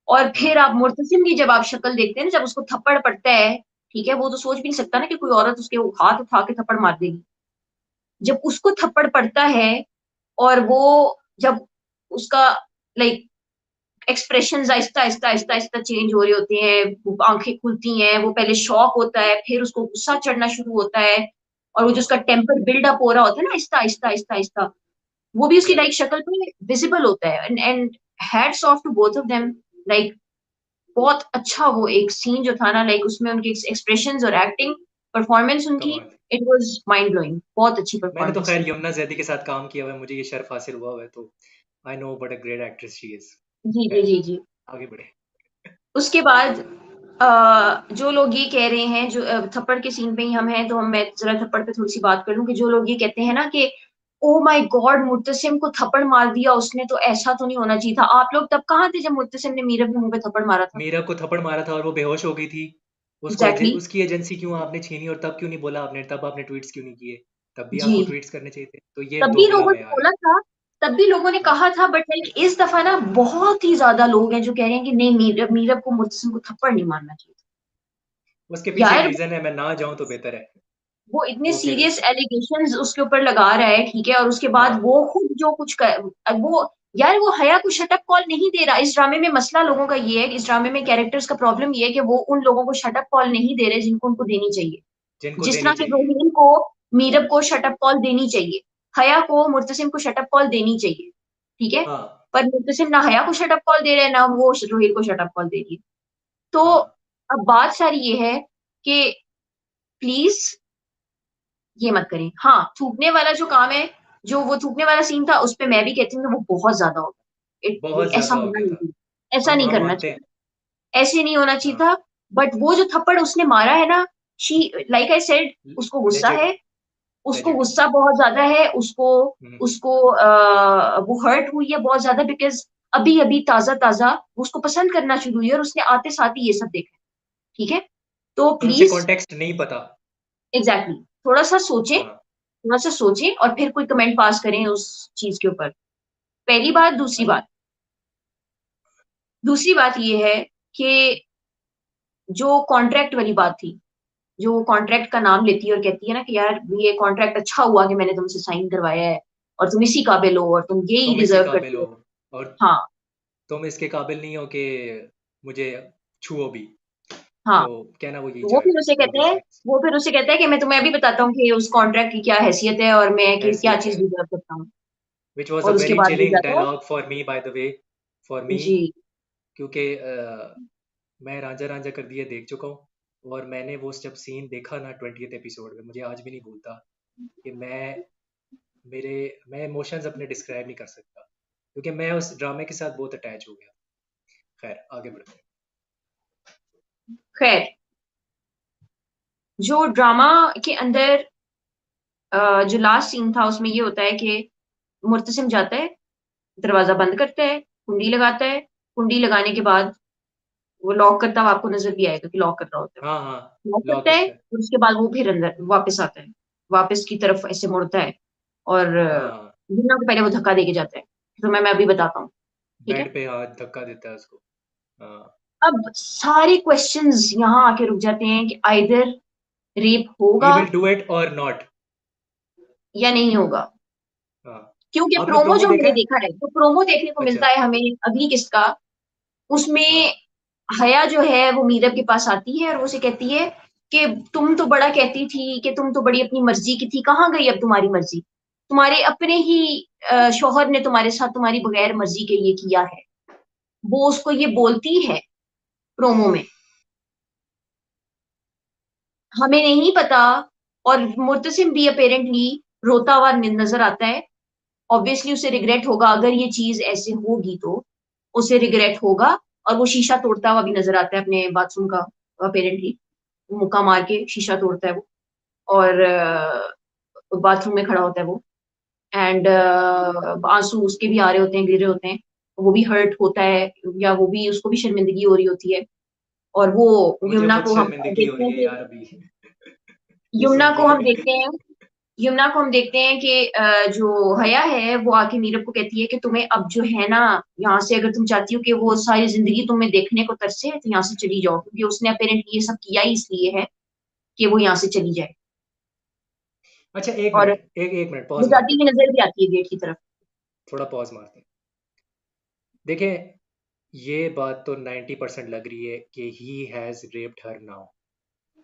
और फिर हाँ आप मुर्तसिम की जब आप शक्ल देखते हैं ना, जब उसको थप्पड़ पड़ता है, ठीक है, वो तो सोच भी नहीं सकता ना कि कोई औरत उसके हाथ उठा के थप्पड़ मार देगी। जब उसको थप्पड़ पड़ता है और वो जब उसका like expressions Aahista Aahista Aahista Aahista change हो रहे होते हैं, वो आंखें खुलती हैं, वो पहले शॉक होता है, फिर उसको गुस्सा चढ़ना शुरू होता है, और वो जो उसका हाँ टेम्पर बिल्डअप हो रहा होता है ना आहिस्ता आहिस्ता आहिस्ता आहिस्ता, वो भी उसकी लाइक राइट। शक्ल पे विजिबल होता है। And hats off to both of them. Like बहुत अच्छा वो एक सीन जो था ना, लाइक उसमें उनके एक्सप्रेशंस और एक्टिंग परफॉर्मेंस उनकी, कमाल। इट वाज माइंड ब्लोइंग, बहुत अच्छी मैंने तो परफॉर्मेंस खैर थी। यमुना जैदी के साथ काम किया हुआ है, मुझे ये शर्फ हासिल हुआ हुआ है, तो I know what a great actress she is. जी जी खैर जी जी। आगे बढ़े। उसके बाद जो लोग ये कह रहे हैं, जो थप्पड़ के सीन पे ही हम हैं, तो हम मैं जरा थप्पड़ पे थोड़ी सी बात कर लूं, कि जो लोग ये कहते हैं ना कि ओ माय गॉड मुर्तसिम को थप्पड़ मार दिया उसने, तो ऐसा तो नहीं होना चाहिए था। आप लोग तब कहाँ थे जब मुर्तसिम ने मीरब के मुंह पे थप्पड़ मारा था? मीरा को थप्पड़ मारा था और वो बेहोश हो गई थी। Exactly exactly. उसकी एजेंसी क्यों आपने छीनी, और तब क्यों नहीं बोला आपने, तब आपने ट्वीट्स क्यों नहीं किए? तब भी आपको जी। ट्वीट्स करने चाहिए थे, तो ये तब भी दोगला लोगों ने मैयार है। बोला था, तब भी लोगों ने हाँ, कहा था, बट लाइक इस दफा ना बहुत ही ज्यादा लोग हैं जो कह रहे हैं कि नहीं, मीरब मीरब को मुर्तसिम को थप्पड़ नहीं मारना चाहिए उसके था। पीछे एक यार रीजन है, मैं ना जाऊं तो बेहतर है। वो इतने वो फिर सीरियस एलिगेशंस उसके ऊपर लगा रहा है, ठीक है, और उसके बाद हाँ वो खुद जो कुछ कर, वो यार वो हया को शटअप कॉल नहीं दे रहा। इस ड्रामे में मसला लोगों का ये है कि इस ड्रामे में कैरेक्टर्स का प्रॉब्लम ये है कि वो उन लोगों को शटअप कॉल नहीं दे रहे जिनको उनको देनी चाहिए। जिनको जिस देनी तरह से चाहिए। रोहिन को मीरब को शटअप कॉल देनी चाहिए, हया को मुर्तसिम को शटअप कॉल देनी चाहिए, ठीक है। हाँ पर मुर्तसिम ना हया को शटअप कॉल दे रहे हैं, ना वो रोहिन को शटअप कॉल दे रही है। तो हाँ अब बात सारी ये है कि प्लीज ये मत करें। हाँ, थूकने वाला जो काम है, जो वो थूकने वाला सीन था, उस पे मैं भी कहती हूँ कि वो बहुत ज्यादा हो गया। बहुत ऐसा ज्यादा हो होना गया नहीं था। चाहिए, ऐसा नहीं हम करना मानते हैं। चाहिए, ऐसे नहीं होना चाहिए हाँ था। बट वो जो थप्पड़ उसने मारा है ना, शी लाइक आई सेड, उसको गुस्सा लेजिट, है, उसको लेजिट। गुस्सा बहुत ज्यादा है, उसको हम्म, उसको वो हर्ट हुई है बहुत ज्यादा, बिकॉज अभी अभी ताजा ताजा उसको पसंद करना शुरू हुई है और उसने आते साथ ही ये सब देखा है, ठीक है। तो और उसे प्लीज कॉन्टेक्स्ट नहीं पता। एग्जैक्टली थोड़ा सा सोचें, हाँ थोड़ा सा सोचें और फिर कोई कमेंट पास करें उस चीज के ऊपर। पहली बात। दूसरी बात ये है कि जो कॉन्ट्रैक्ट वाली बात थी, जो कॉन्ट्रैक्ट का नाम लेती है और कहती है ना कि यार ये कॉन्ट्रैक्ट अच्छा हुआ कि मैंने तुमसे साइन करवाया है, और तुम इसी काबिल हो और तुम यही तुम इसी डिजर्व काबिल करते हो, हो। और हाँ तुम इसके काबिल नहीं हो कि मुझे छुओ भी। हाँ। तो कहना वो यही तो चाह रहे थे, ऑल दीज थिंग्स। वो फिर उसे कहता है कि मैं तुम्हें अभी बताता हूँ कि उस कॉन्ट्रैक्ट की क्या हैसियत है और मैं कि क्या हैसियत चीज है। डिजर्व करता हूँ। विच वॉज अ और उसके वेरी बाद वो चिलिंग जाता है। Dialogue for me, by the way, for me. जी क्योंकि मैं रांझा रांझा कर दिए देख चुका हूँ, और मैंने वो जब सीन देखा ना 20th एपिसोड में, मुझे आज भी नहीं भूलता कि मेरे मैं इमोशंस अपने डिस्क्राइब नहीं कर सकता, क्योंकि मैं उस ड्रामे के साथ बहुत अटैच हो गया। खैर आगे बढ़ते हैं। खैर, जो ड्रामा के अंदर जो लास्ट सीन था उसमें ये होता है कि मुर्तसिम जाता है, दरवाजा बंद करता है, कुंडी लगाता है, कुंडी लगाने के बाद वो लॉक करता हुआ आपको नजर भी आएगा कि लॉक कर रहा होता है। हाँ हाँ, लॉक लॉक करता है करता है। और उसके बाद वो फिर अंदर वापस आता है, वापस की तरफ ऐसे मुड़ता है, और हाँ, दुनिया को पहले वो धक्का देके जाता है। तो मैं अभी बताता हूँ, ठीक है। बेड पे हाथ धक्का देता है उसको। हाँ, अब सारे क्वेश्चंस यहाँ आके रुक जाते हैं कि आइदर रेप ही होगा विल डू इट और नॉट। या नहीं होगा। हाँ, क्योंकि आपने प्रोमो प्रोमो जो देखा हमने है? देखा है, तो प्रोमो देखने को अच्छा। मिलता है हमें अगली किस्त का। उसमें हाँ हया जो है वो मीरब के पास आती है और वो उसे कहती है कि तुम तो बड़ा कहती थी कि तुम तो बड़ी अपनी मर्जी की थी, कहाँ गई अब तुम्हारी मर्जी? तुम्हारे अपने ही शौहर ने तुम्हारे साथ तुम्हारी बगैर मर्जी के ये किया है। वो उसको ये बोलती है प्रोमो में, हमें नहीं पता। और मुर्तसिम भी अपेरेंटली रोता हुआ नजर आता है। ऑब्वियसली उसे रिग्रेट होगा, अगर ये चीज ऐसे होगी तो उसे रिग्रेट होगा। और वो शीशा तोड़ता हुआ भी नजर आता है अपने बाथरूम का, अपेरेंटली मुक्का मार के शीशा तोड़ता है वो, और बाथरूम में खड़ा होता है वो। एंड आंसू उसके भी आ रहे होते हैं, गिर रहे होते हैं, वो भी हर्ट होता है, या वो भी, उसको भी शर्मिंदगी हो रही होती है। और वो मुझे यमुना खुद को हम शर्मिंदगी हो देखते रही हैं है कि यार अभी ये यमुना सुन को के। हम देखते हैं यमुना को हम देखते हैं कि जो हया है वो आके नीरव को कहती है कि तुम्हें अब जो है ना, यहाँ से अगर तुम चाहती हो कि वो सारी जिंदगी तुम्हें देखने को तरसे तो यहाँ से चली जाओ, क्योंकि उसने अपेरेंटली ये सब किया ही इसलिए है कि वो यहाँ से चली जाए। अच्छा एक और मिनट, एक मिनट वो पॉज मारते जाती हैं, हुई नजर भी आती है गेट की तरफ। थोड़ा पॉज मारते हैं। देखें, ये बात तो 90% लग रही है कि he has raped her now,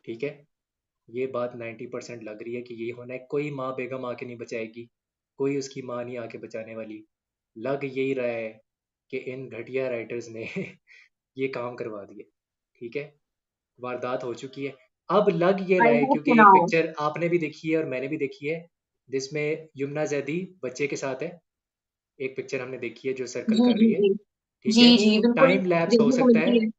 ठीक है। ये बात 90% लग रही है कि ये होना है, कोई माँ बेगम आके नहीं बचाएगी, कोई उसकी माँ नहीं आके बचाने वाली। लग यही रहा है कि इन घटिया राइटर्स ने ये काम करवा दिया, ठीक है। वारदात हो चुकी है। अब लग ये रहा आई है होप क्योंकि ना एक हो। पिक्चर आपने भी देखी है और मैंने भी देखी है, जिसमें यमुना जैदी बच्चे के साथ है। एक पिक्चर हमने देखी है जो सर्कल जी कर जी रही है, जी। ठीक जी है। जी बिल्कुल टाइम लैप्स हो देखने को सकता है, मिलती है।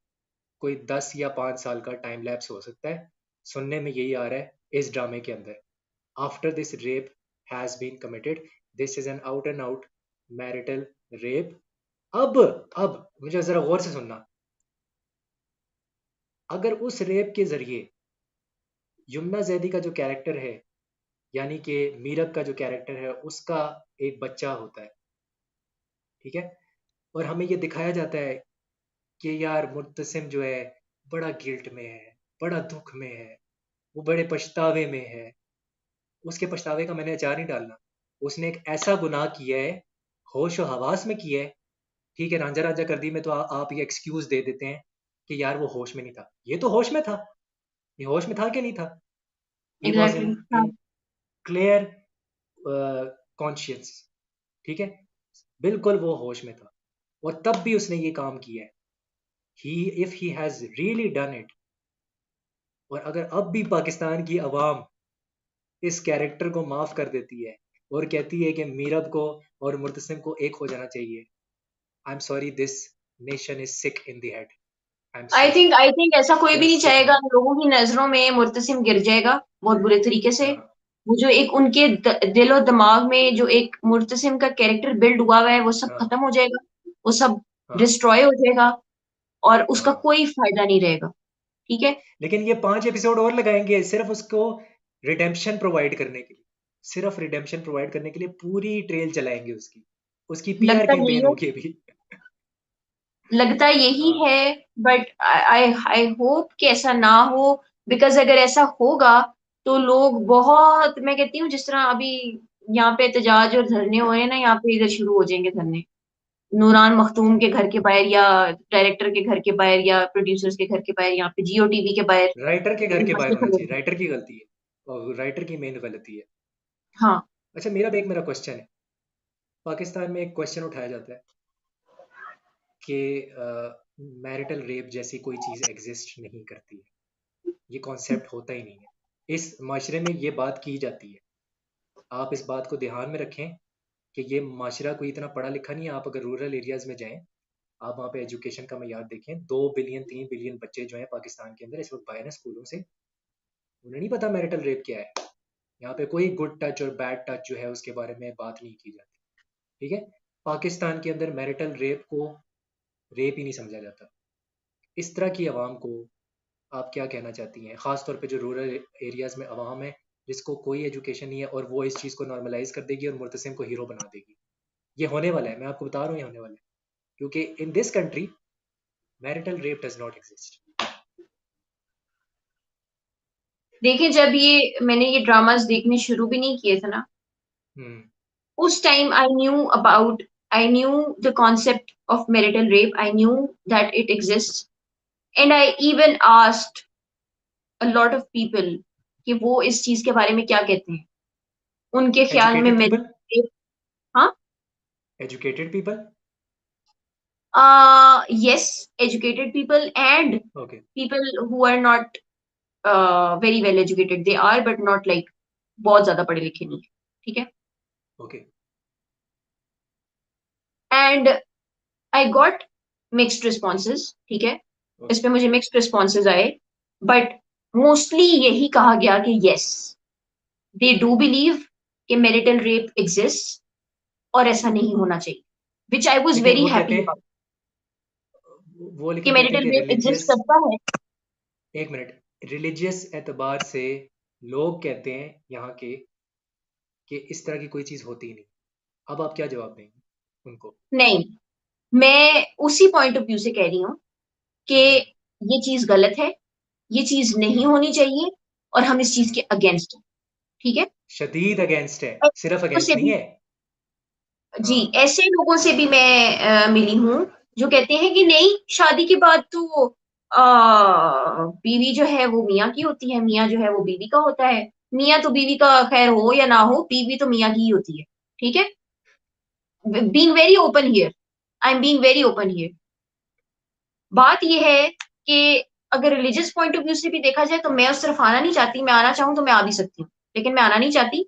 कोई 10 या 5 साल का टाइम लैप्स हो सकता है। सुनने में यही आ रहा है इस ड्रामे के अंदर। After this rape has been committed, this is an out and out marital rape. अब मुझे जरा गौर से सुनना, अगर उस रेप के जरिए यमुना जैदी का जो कैरेक्टर है, यानी कि मीरब का जो कैरेक्टर है, उसका एक बच्चा होता है, ठीक है। और हमें ये दिखाया जाता है कि यार मुर्तसिम जो है बड़ा गिल्ट में है, बड़ा दुख में है, वो बड़े पछतावे में है। उसके पछतावे का मैंने अचार नहीं डालना। उसने एक ऐसा गुनाह किया है, होश और हवास में किया है, ठीक है। रांझा रांझा कर दी में तो आप ये एक्सक्यूज दे देते हैं कि यार वो होश में नहीं था। ये तो होश में था। ये होश में था कि नहीं था? ये वॉज एग्जैक्टली इन हाँ। इन क्लियर कॉन्शियस, ठीक है। बिल्कुल वो होश में था, और तब भी उसने ये काम किया है। He if he has really done it, और अगर अब भी पाकिस्तान की आवाम इस कैरेक्टर को माफ कर देती है और कहती है कि मीरब को और मुर्तसिम को एक हो जाना चाहिए, I am sorry, this nation is sick in the head. I am sorry, I think ऐसा कोई दे भी आर नहीं सिक चाहेगा। मैन। लोगों की नजरों में मुर्तसिम गिर जाएगा बहुत बुरे तरीके से। हाँ वो जो एक उनके दिल और दिमाग में जो एक मुर्तसिम का कैरेक्टर बिल्ड हुआ हुआ है, वो सब हाँ खत्म हो जाएगा। वो सब हाँ डिस्ट्रॉय हो जाएगा, और उसका हाँ। कोई फायदा नहीं रहेगा। ठीक है। लेकिन ये 5 एपिसोड और लगाएंगे सिर्फ उसको रिडेम्पशन प्रोवाइड करने के लिए, सिर्फ रिडेम्पशन प्रोवाइड करने के लिए पूरी ट्रेल चलाएंगे उसकी, उसकी पीआर लगता यही कैंपेन है, होगी अभी। लगता यही हाँ है। बट आई आई होप कि ऐसा ना हो। बिकॉज अगर ऐसा होगा तो लोग बहुत, मैं कहती हूँ जिस तरह अभी यहाँ पे एहतजाज और धरने हो रहे हैं ना, यहाँ पे इधर शुरू हो जाएंगे धरने। नूरान मखदूम के घर के बाहर, या डायरेक्टर के घर के बाहर, या प्रोड्यूसर्स के घर के बाहर, यहाँ पे जियो टीवी के बाहर। राइटर के घर ये के बाहर मसले होना खड़े चाहिए, होंगे। राइटर की गलती है और राइटर की मेन गलती है। हाँ। अच्छा, मेरा क्वेश्चन है। पाकिस्तान में एक क्वेश्चन उठाया जाता है कि मैरिटल रेप जैसी कोई चीज़ एग्जिस्ट नहीं करती है, ये कॉन्सेप्ट होता ही नहीं है। इस माशरे में ये बात की जाती है। आप इस बात को ध्यान में रखें कि ये माशरा कोई इतना पढ़ा लिखा नहीं है। आप अगर रूरल एरियाज में जाएं, आप वहाँ पे एजुकेशन का मैयार देखें, 2 बिलियन 3 बिलियन बच्चे जो हैं पाकिस्तान के अंदर इस वक्त बाहर हैं स्कूलों से, उन्हें नहीं पता मैरिटल रेप क्या है। यहाँ पे कोई गुड टच और बैड टच जो है उसके बारे में बात नहीं की जाती, ठीक है। पाकिस्तान के अंदर मैरिटल रेप को रेप ही नहीं समझा जाता। इस तरह की आवाम को आप क्या कहना चाहती हैं, खास तौर पे जो रूरल एरियाज में आवाम है, जिसको कोई एजुकेशन नहीं है, और वो इस चीज़ को नॉर्मलाइज कर देगी और मुर्तसिम को हीरो बना देगी। ये होने वाला है, मैं आपको बता रहा हूँ, ये होने वाला है, क्योंकि in this country marital rape does not exist. देखिए, जब ये मैंने ये ड्रामास देखने शुरू भी नहीं किए थे ना, हम्म। उस time I knew the concept of marital rape, I knew that it exist. And I even asked a lot of people कि वो इस चीज के बारे में क्या कहते हैं। उनके ख्याल में एजुकेटेड मैरिटल पीपल, रेप, हाँ, educated people. yes, educated people and okay. people who are not very well educated, they are but not like बहुत ज्यादा पढ़े लिखे नहीं। ठीक है। Okay. And I got mixed responses, ठीक है। इस ओके। पे मुझे मिक्स्ड रिस्पॉन्सेज आए, बट मोस्टली यही कहा गया कि यस, दे डू बिलीव कि मैरिटल रेप एग्जिस्ट और ऐसा नहीं होना चाहिए, विच आई वॉज लेकिन वेरी वो कहते हैप्पी हैं, अबाउट, वो कि लेकिन कहते हैं मैरिटल कि रेप एग्जिस्ट रिलीजियस, करता है। एक मिनट, रिलीजियस एतबार से लोग कहते हैं यहाँ के कि इस तरह की कोई चीज़ होती ही नहीं। अब आप क्या जवाब देंगे उनको? नहीं, मैं उसी पॉइंट ऑफ व्यू से कह रही हूँ कि हम्म। ये चीज गलत है, ये चीज नहीं हम्म। होनी चाहिए, और हम इस चीज हम्म। के अगेंस्ट हैं, ठीक है। शदीद अगेंस्ट है, सिर्फ लोगों अगेंस्ट से नहीं भी, है। जी, हाँ। ऐसे लोगों से भी मैं मिली हूँ जो कहते हैं कि नहीं, शादी के बाद तो बीवी जो है वो मियाँ की होती है, मियाँ जो है वो बीवी का होता है। मियाँ तो बीवी का खैर हो या ना हो, बीवी तो मियाँ की ही होती है, ठीक है। Being very open here, I am being very open here. बात यह है कि अगर रिलीजियस पॉइंट ऑफ व्यू से भी देखा जाए तो मैं उस तरफ आना नहीं चाहती, मैं आना चाहूँ तो मैं आ भी सकती हूँ, लेकिन मैं आना नहीं चाहती।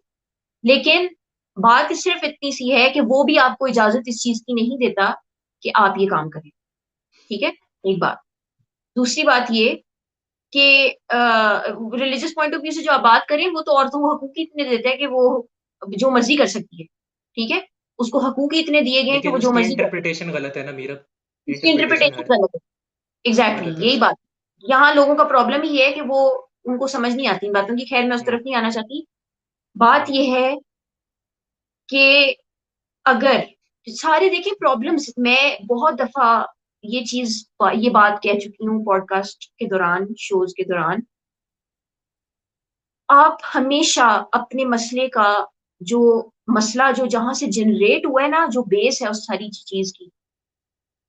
लेकिन बात सिर्फ इतनी सी है कि वो भी आपको इजाजत इस चीज की नहीं देता कि आप ये काम करें, ठीक है। एक बात। दूसरी बात ये कि रिलीजियस पॉइंट ऑफ व्यू से जो आप बात करें, वो तो औरतों को हकूक ही इतने देते हैं कि वो जो मर्जी कर सकती है, ठीक है। उसको हकूक ही इतने दिए गए हैं कि लेकिन वो जो उसकी मर्जी कर सकती इंटरप्रिटेशन गलत है ना मीरब, है। उसकी इंटरप्रिटेशन इंटरप्रिटेशन हर गलत है। एग्जैक्टली गलत है यही उसकी। बात। यहाँ लोगों का प्रॉब्लम ही है कि वो, उनको समझ नहीं आती इन बातों की। खैर, मैं उस हम्म। तरफ नहीं आना चाहती। बात हम्म। यह है कि अगर सारे देखिए प्रॉब्लम्स, मैं बहुत दफा ये चीज, ये बात कह चुकी हूँ पॉडकास्ट के दौरान, शोज के दौरान। आप हमेशा अपने मसले का, जो मसला जो जहां से जनरेट हुआ है ना, जो बेस है उस सारी चीज की,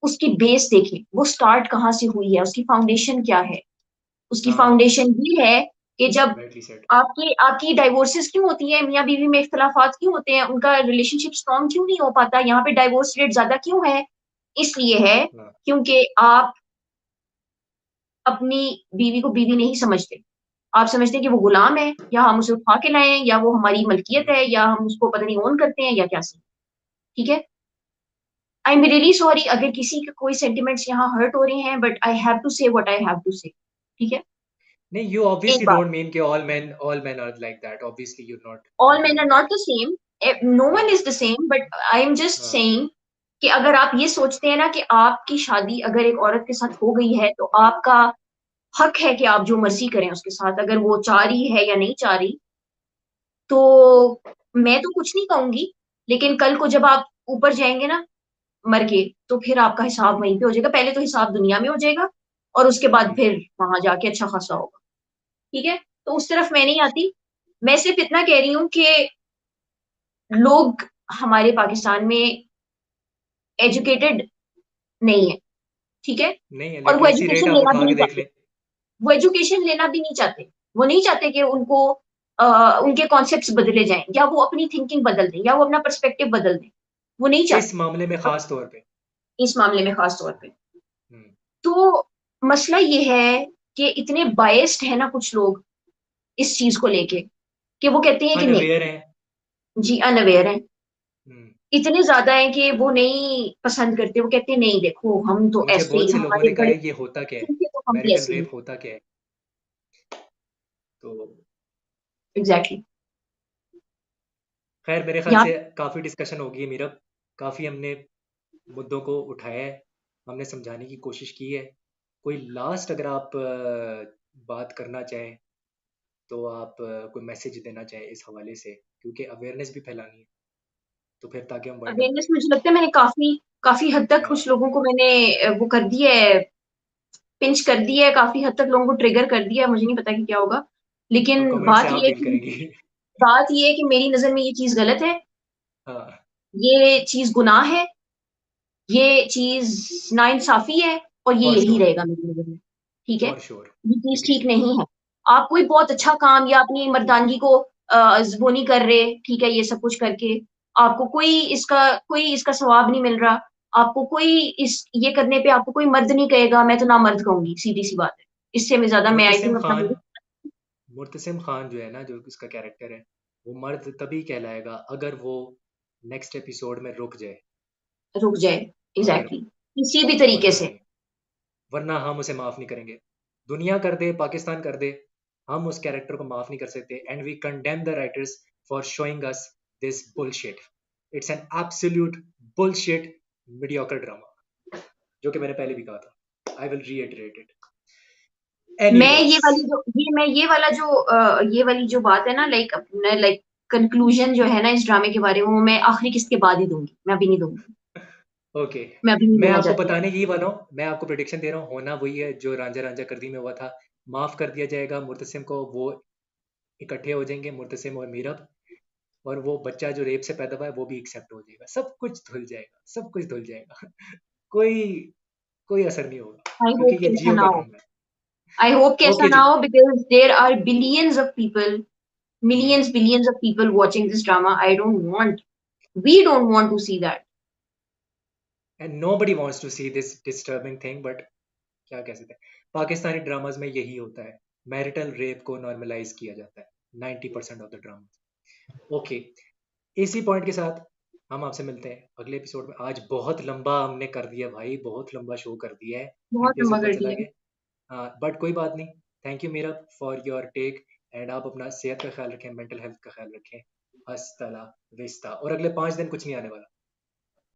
उसकी बेस देखें, वो स्टार्ट कहाँ से हुई है, उसकी फाउंडेशन क्या है। उसकी हाँ। फाउंडेशन ये है कि जब राइटली सेड। आपकी आपकी डाइवोर्सेस क्यों होती है, मियाँ बीवी में इख्तलाफात क्यों होते हैं, उनका रिलेशनशिप स्ट्रांग क्यों नहीं हो पाता, यहाँ पे डाइवोर्स रेट ज्यादा क्यों है। इसलिए है हाँ। क्योंकि आप अपनी बीवी को बीवी नहीं समझते। आप समझते हैं कि वो गुलाम है, या हम उसे उठा के लाए हैं, या वो हमारी मलकियत हम्म। है, या हम उसको पता नहीं ओन करते हैं, या क्या सी, ठीक है। आई एम रियली सॉरी अगर किसी के कोई सेंटिमेंट्स यहाँ हर्ट हो रहे हैं, but I have to say what I have to say, ठीक है। नहीं, यू एक ऑब्वियसली बात, डोंट मीन कि all men are like that, obviously you not all man are intending not that. The same, no one हाँ। Is the same, but I am just हाँ। Saying कि अगर आप ये सोचते हैं ना कि आपकी शादी अगर एक औरत के साथ हो गई है, तो आपका हक है कि आप जो मर्जी करें उसके साथ, अगर वो चाह रही है या नहीं चाह रही। तो मैं तो कुछ नहीं कहूंगी, लेकिन कल को जब आप ऊपर जाएंगे ना, मर के, तो फिर आपका हिसाब वहीं पे हो जाएगा। पहले तो हिसाब दुनिया में हो जाएगा, और उसके बाद हम्म। फिर वहां जाके अच्छा खासा होगा, ठीक है। तो उस तरफ मैं नहीं आती। मैं सिर्फ इतना कह रही हूँ कि लोग हमारे पाकिस्तान में एजुकेटेड नहीं है, ठीक है। नहीं है, और वो लिटरेसी रेट एजुकेशन आप लेना उठा भी के नहीं देख चाहते। लें। वो एजुकेशन लेना भी नहीं चाहते। वो नहीं चाहते कि उनको उनके कॉन्सेप्ट्स बदले जाएं, या वो अपनी थिंकिंग बदल दें, या वो अपना पर्सपेक्टिव बदल दें। वो नहीं इस चाहते। मामले में खास तौर पे। इस मामले में खास तौर पे। हम्म। तो मसला ये है कि इतने बायस्ड है ना कुछ लोग इस चीज को लेके, कि वो कहते हैं कि नहीं, अनअवेयर है। जी अनअवेयर है। हम्म। इतने ज्यादा है कि वो नहीं पसंद करते। वो कहते हैं नहीं, देखो हम तो मुझे ऐसे ही, बहुत से लोगों हमारे ने कहा बड़े है ये होता क्या है, ठीक है, तो हम भी मैरिटल ऐसे ही। रेप होता क्या है। तो एग्जैक्टली। खैर, मेरे ख्याल यहाँ से काफ़ी डिस्कशन हो गई है मीरब, काफ़ी हमने मुद्दों को उठाया है, हमने समझाने की कोशिश की है। कोई लास्ट अगर आप बात करना चाहें, तो आप कोई मैसेज देना चाहें इस हवाले से, क्योंकि अवेयरनेस भी फैलानी है, तो फिर ताकि हम वाइंड अप अवेयरनेस, करें। मुझे लगता है मैंने काफी काफी हद तक हाँ। कुछ लोगों को मैंने वो कर दिया है, पिंच कर दिया है, काफी हद तक लोगों को ट्रिगर कर दिया है। मुझे नहीं पता कि क्या होगा, अब लेकिन कमेंट से आप डील करेंगी। बात ये है कि मेरी नजर में ये चीज गलत है, हाँ। ये चीज गुनाह है, ये चीज नाइंसाफी है, और ये फॉर यही श्योर। रहेगा मेरी नजर में, ठीक है। For sure. ये चीज एग्री। ठीक नहीं है। आप कोई बहुत अच्छा हाँ। काम या अपनी मर्दानगी को वो नहीं कर रहे, ठीक है, ये सब कुछ करके आपको कोई इसका सवाब नहीं मिल रहा। आपको कोई इस ये करने पे आपको कोई मर्द नहीं कहेगा, मैं तो ना मर्द कहूंगी, सीधी सी बात है। इससे मैं ज्यादा, मैं आई मुर्तसिम थिंक अपना खान, मुर्तसिम खान जो है ना, जो उसका कैरेक्टर है, वो मर्द तभी कहलाएगा अगर वो नेक्स्ट एपिसोड में रुक जाए। रुक जाए। अगर एग्जैक्टली किसी भी तरीके वरना से। नहीं, वरना हम उसे माफ नहीं करेंगे। दुनिया कर दे, पाकिस्तान कर दे, हम उस कैरेक्टर को माफ नहीं कर सकते। And we condemn the writers for showing us this bullshit. It's an absolute bullshit mediocre drama, जो कि मैंने पहले भी कहा था। I will reiterate it. मैं ये एनीवेज। वाली जो ये मैं ये वाला जो ये वाली जो बात है ना, लाइक कंक्लूजन जो है ना इस ड्रामे के बारे में, वो मैं आखिरी किस्त के बाद ही दूंगी, मैं अभी नहीं दूंगी। ओके, मैं अभी नहीं मैं देना आपको चाहती। बताने ही वाला हूँ, मैं आपको प्रिडिक्शन दे रहा हूँ, होना वही है जो रांझा रांझा करदी में हुआ था। माफ कर दिया जाएगा मुर्तसिम को, वो इकट्ठे हो जाएंगे मुर्तसिम और मीरब, और वो बच्चा जो रेप से पैदा हुआ है वो भी एक्सेप्ट हो जाएगा, सब कुछ धुल जाएगा, सब कुछ धुल जाएगा। कोई कोई असर नहीं होगा, आई क्योंकि होप ये कि ऐसा जियो ना का हो। ड्रामा आई होप कि है। ऐसा ओके ना जी। हो, because there are billions of people, hmm. millions billions of people watching this drama. I don't want, we don't want to see that. And nobody wants to see this disturbing thing, but क्या कह सकते हैं, Pakistani dramas में यही होता है, marital rape को normalise किया जाता है 90% ऑफ द ड्रामा। ओके, इसी पॉइंट के साथ हम आपसे मिलते हैं अगले एपिसोड में। आज बहुत लंबा हमने कर दिया भाई, बहुत लंबा शो कर दिया है, बहुत घंटे से लंबा ऊपर कर चला दिया। गया। हाँ बट कोई बात नहीं। Thank you Meera for your take. And आप अपना सेहत का ख्याल रखें, मेंटल हेल्थ का ख्याल रखें। हस्तला विस्ता। और अगले 5 दिन कुछ नहीं आने वाला।